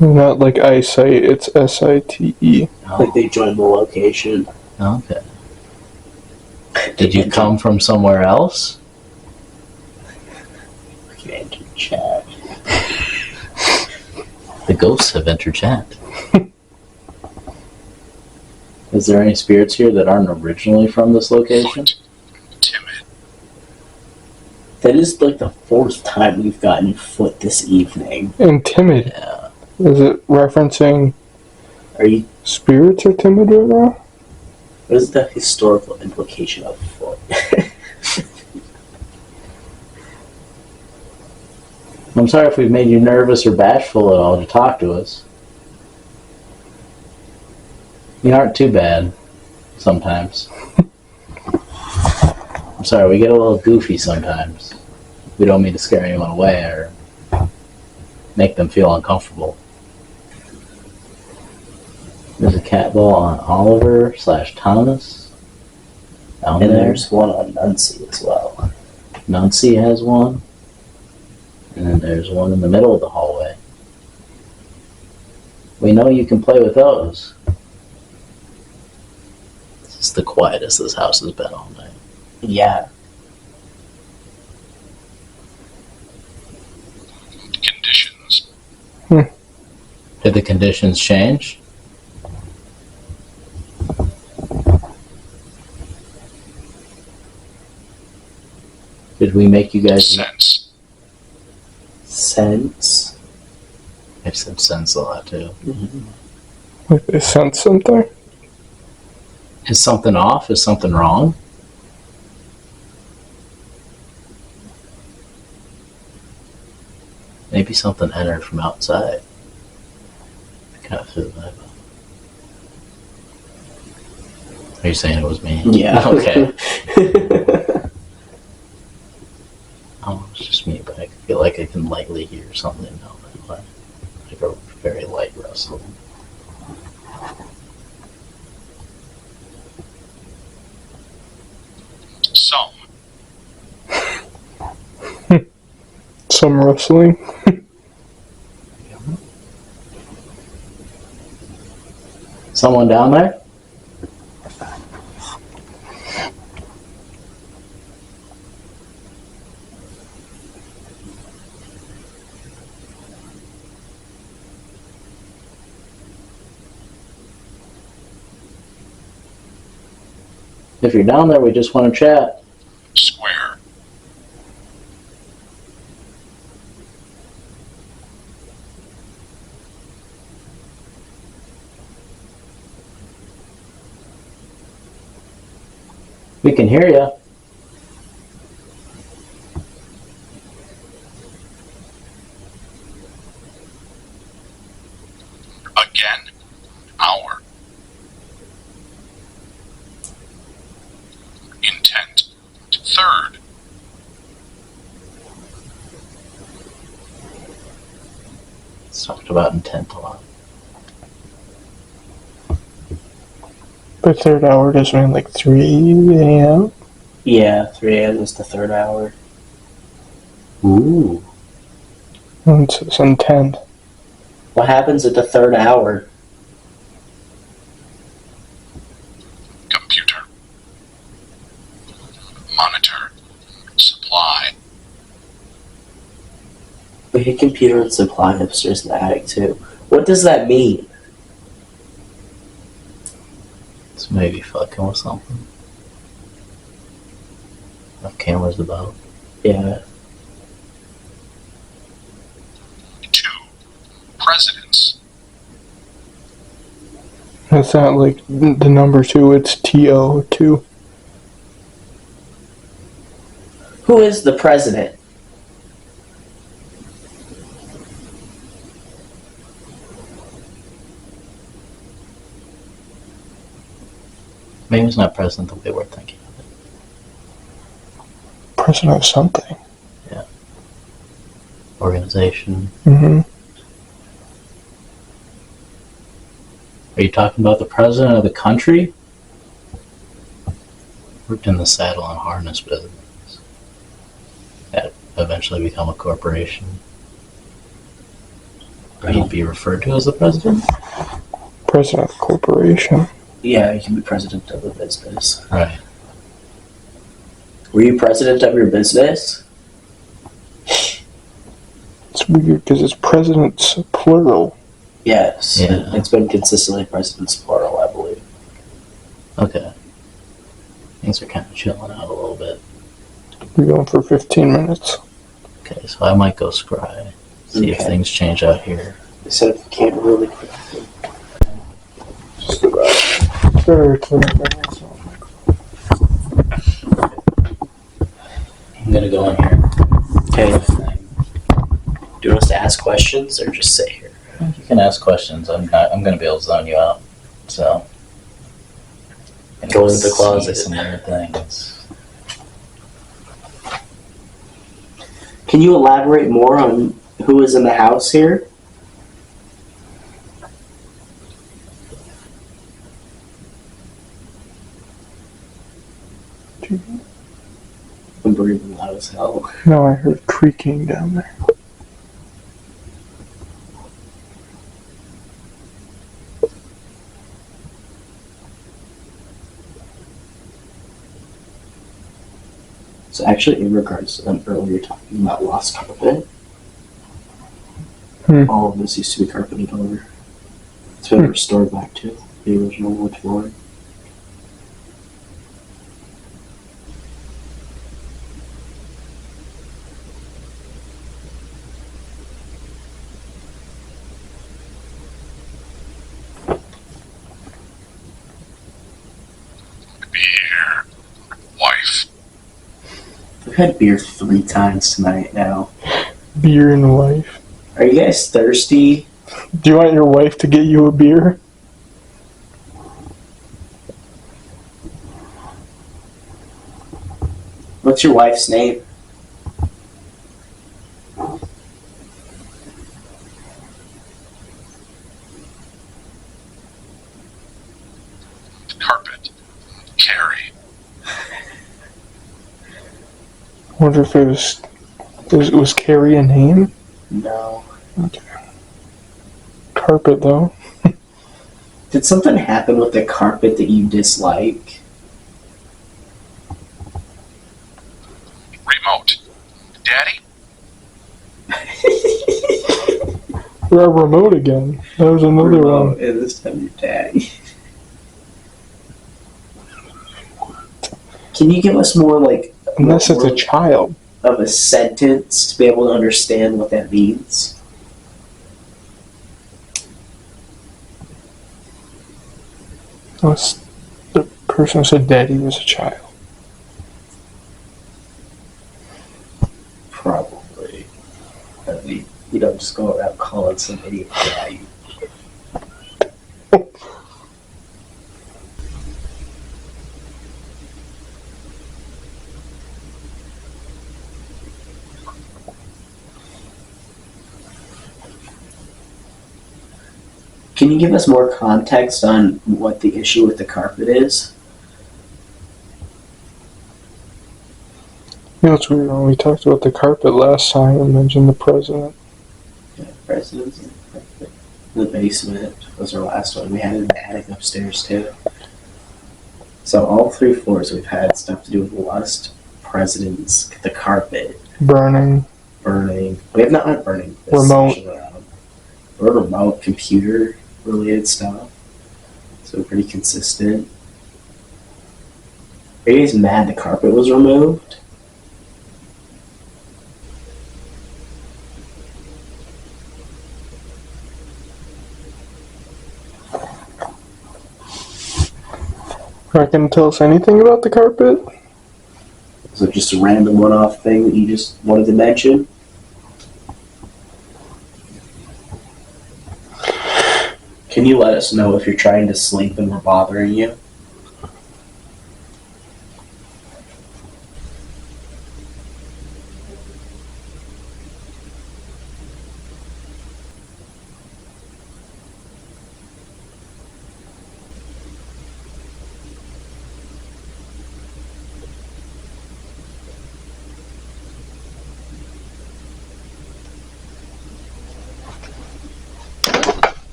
Not like eyesight, it's S-I-T-E. Like they joined the location. Okay. Did you come from somewhere else? Okay, enter chat. The ghosts have entered chat. Is there any spirits here that aren't originally from this location? Foot. Timid. That is like the fourth time we've gotten foot this evening. And timid. Yeah. Is it referencing Are you? spirits are timid right now? What is the historical implication of foot? I'm sorry if we've made you nervous or bashful at all to talk to us. You aren't too bad sometimes. I'm sorry, we get a little goofy sometimes. We don't mean to scare anyone away or make them feel uncomfortable. There's a cat ball on Oliver/Thomas. Down And there. there's one on Nuncy as well. Nuncy has one. And then there's one in the middle of the hallway. We know you can play with those. This is the quietest this house has been all night. Yeah. Conditions. Did the conditions change? Did we make you guys... Sense. Sense. I've said sense a lot too. Like they sense something? Is something off? Is something wrong? Maybe something entered from outside. I kind of feel that. Are you saying it was me? Yeah. Okay. Oh, it's just me, but I feel like I can lightly hear something now. Like a very light rustle. Some. Some rustling. Someone down there? If you're down there, we just want to chat. Square. We can hear you. Again. Hour. Intent. Third. It's talked about intent a lot. The third hour doesn't mean like 3 a.m. Yeah, 3 a.m. is the third hour. Ooh. And it says intent. What happens at the third hour? Computer. Monitor. Supply. We had computer and supply upstairs in the attic too. What does that mean? It's maybe fucking with something. Have cameras about. Yeah. 2. Presidents. It's not like the number 2, it's TO2. Who is the president? Maybe it's not present the way we're thinking of it. President of something. Organization. Mm-hmm. Are you talking about the president of the country? Worked in the saddle and harness business. That eventually become a corporation. Or he'd be referred to as the president? President of the corporation. Yeah, you can be president of a business. Right. Were you president of your business? It's weird because it's president's plural. Yes. Yeah. It's been consistently president's plural, I believe. Okay. Things are kind of chilling out a little bit. We're going for 15 minutes. Okay, so I might go scry. See if Okay. things change out here. I said if you can't really quickly. Just about. Sure, 20 minutes. I'm gonna go in here. Okay. Do you want us to ask questions or just sit here? You can ask questions. I'm going to be able to zone you out. So. Go into the closet. See some weird things. Can you elaborate more on who is in the house here? I'm breathing loud as hell. No, I heard creaking down there. So actually, in regards to them earlier talking about lost carpet, all of this used to be carpeted over. It's been restored back to the original wood flooring. Beer. Wife. We've had beer 3 times tonight now. Beer and wife. Are you guys thirsty? Do you want your wife to get you a beer? What's your wife's name? Carpet. Carrie. I wonder if was Carrie a name? No. Okay. Carpet, though. Did something happen with the carpet that you dislike? Remote. Daddy? Our remote again. That was another one. And this time your daddy. Can you give us more, like, Unless it's a child. of a sentence to be able to understand what that means? Unless the person said daddy was a child. Probably. I mean, you don't just go around calling somebody a daddy. Can you give us more context on what the issue with the carpet is? You know, it's weird when we talked about the carpet last time and mentioned the president. Yeah, presidents and carpet. The basement was our last one. We had an attic upstairs too. So all 3 floors we've had stuff to do with lust, presidents, the carpet, Burning. burning. We have not had burning. this Remote. section around. Or remote computer related stuff. So pretty consistent. Are you guys mad the carpet was removed? Not gonna tell us anything about the carpet? Is it just a random one-off thing that you just wanted to mention? Can you let us know if you're trying to sleep and we're bothering you?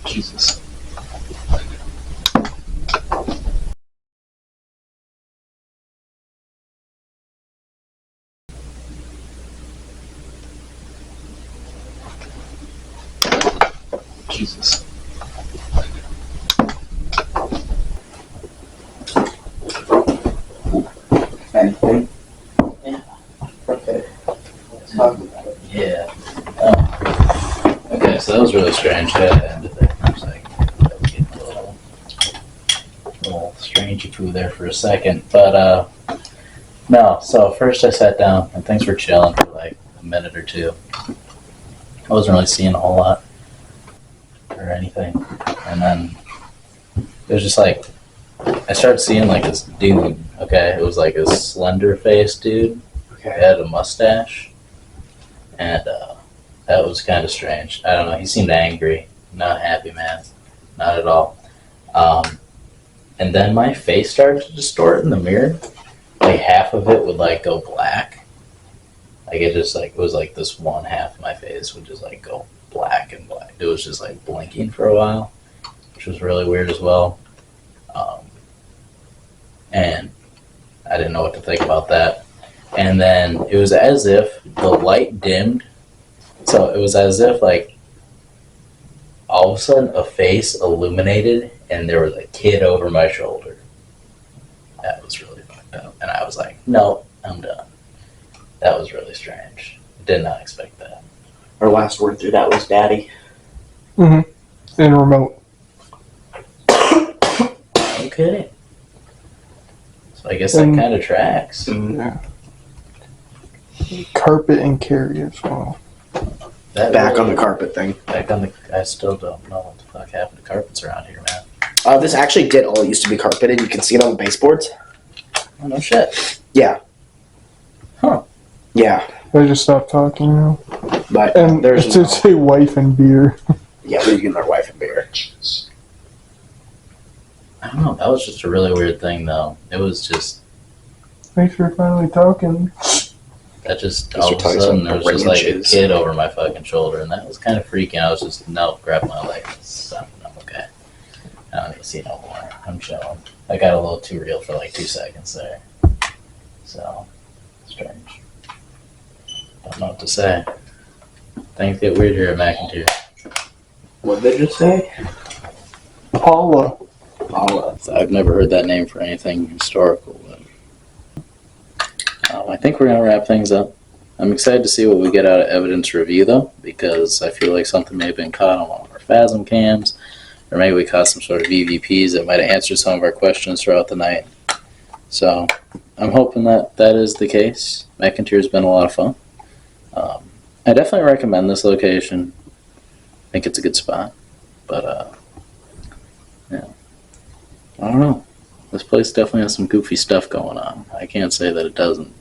Jesus. Jesus. Anything? Yeah. Okay. Let's talk about it. Yeah. Okay, so that was really strange. I ended there. I was like, that was getting a little strange poo there for a second. But, no, so first I sat down and things were chilling for like a minute or two. I wasn't really seeing a whole lot or anything. And then it was just like, I started seeing like this dude, okay? It was like a slender faced dude. He had a mustache. And that was kind of strange. I don't know, he seemed angry, not happy, man. Not at all. And then my face started to distort in the mirror. Like half of it would like go black. Like it just like, it was like this one half of my face would just like go black and black. It was just like blinking for a while, which was really weird as well. And I didn't know what to think about that. And then it was as if the light dimmed. So it was as if like all of a sudden a face illuminated and there was a kid over my shoulder. That was really fucked up. And I was like, no, I'm done. That was really strange. Did not expect that. Our last word through that was daddy. Mm-hmm. And remote. Okay. So I guess that kind of tracks. Yeah. Carpet and Carrie as well. That Back on really- the carpet thing. Back on the. I still don't know what the fuck happened to carpets around here, man. This actually did all used to be carpeted. You can see it on the baseboards. Oh no shit. Yeah. Huh. Yeah. I just stopped talking now. But And there's to say wife and beer. yeah, we can their wife and beer. I don't know. That was just a really weird thing, though. It was just Thanks for finally talking. that. Just Thanks all for of a telling sudden some there was just like a ranches. kid over my fucking shoulder, and that was kind of freaking. I was just grab my leg. I'm okay. I don't need to see no more. I'm chilling. I got a little too real for like 2 seconds there. So strange. Don't know what to say. Things get weird here at McInteer. What did they just say? Paula. Paula. So I've never heard that name for anything historical, but I think we're gonna wrap things up. I'm excited to see what we get out of evidence review, though, because I feel like something may have been caught on one of our Phasm cams, or maybe we caught some sort of EVPs that might have answered some of our questions throughout the night. So I'm hoping that that is the case. McInteer's been a lot of fun. I definitely recommend this location. I think it's a good spot, but yeah. I don't know. This place definitely has some goofy stuff going on. I can't say that it doesn't.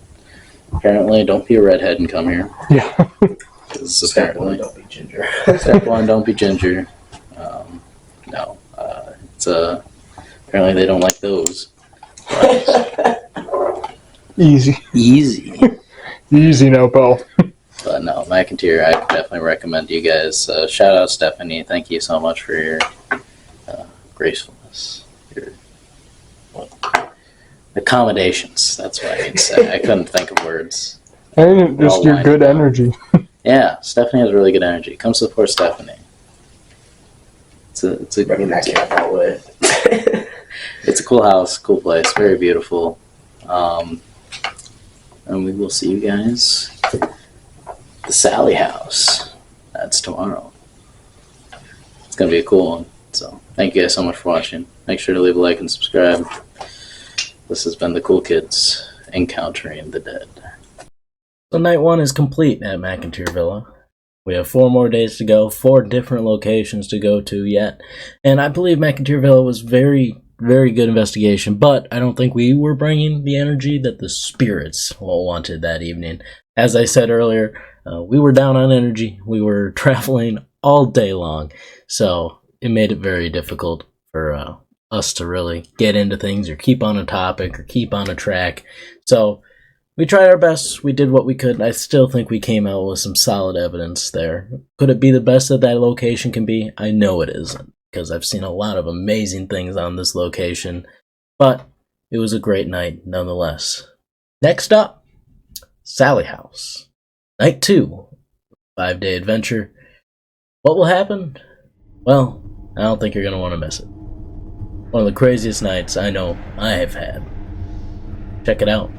Apparently, don't be a redhead and come here. Yeah. Step one, Apparently, don't be ginger. step one, don't be ginger. No, it's apparently they don't like those. Easy. Easy. Easy now, pal. But no, McInteer, I definitely recommend you guys. Shout out Stephanie. Thank you so much for your gracefulness. Your accommodations. That's what I mean to say. I couldn't think of words. And just All your lined good up. energy. Yeah, Stephanie has really good energy. Come support Stephanie. It's a Bringing that camp out with. it's a cool house, cool place, very beautiful. And we will see you guys at the Sally House. That's tomorrow. It's gonna be a cool one. So thank you guys so much for watching. Make sure to leave a like and subscribe. This has been the Cool Kids Encountering the Dead. So night one is complete at McInteer Villa. We have 4 more days to go, 4 different locations to go to yet. And I believe McInteer Villa was very, very good investigation, but I don't think we were bringing the energy that the spirits wanted that evening. As I said earlier, we were down on energy. We were traveling all day long, so it made it very difficult for us to really get into things or keep on a topic or keep on a track. So we tried our best. We did what we could. I still think we came out with some solid evidence there. Could it be the best that that location can be? I know it isn't, because I've seen a lot of amazing things on this location, but it was a great night nonetheless. Next up, Sally House. Night 2, 5-day adventure. What will happen? Well, I don't think you're going to want to miss it. One of the craziest nights I know I have had. Check it out.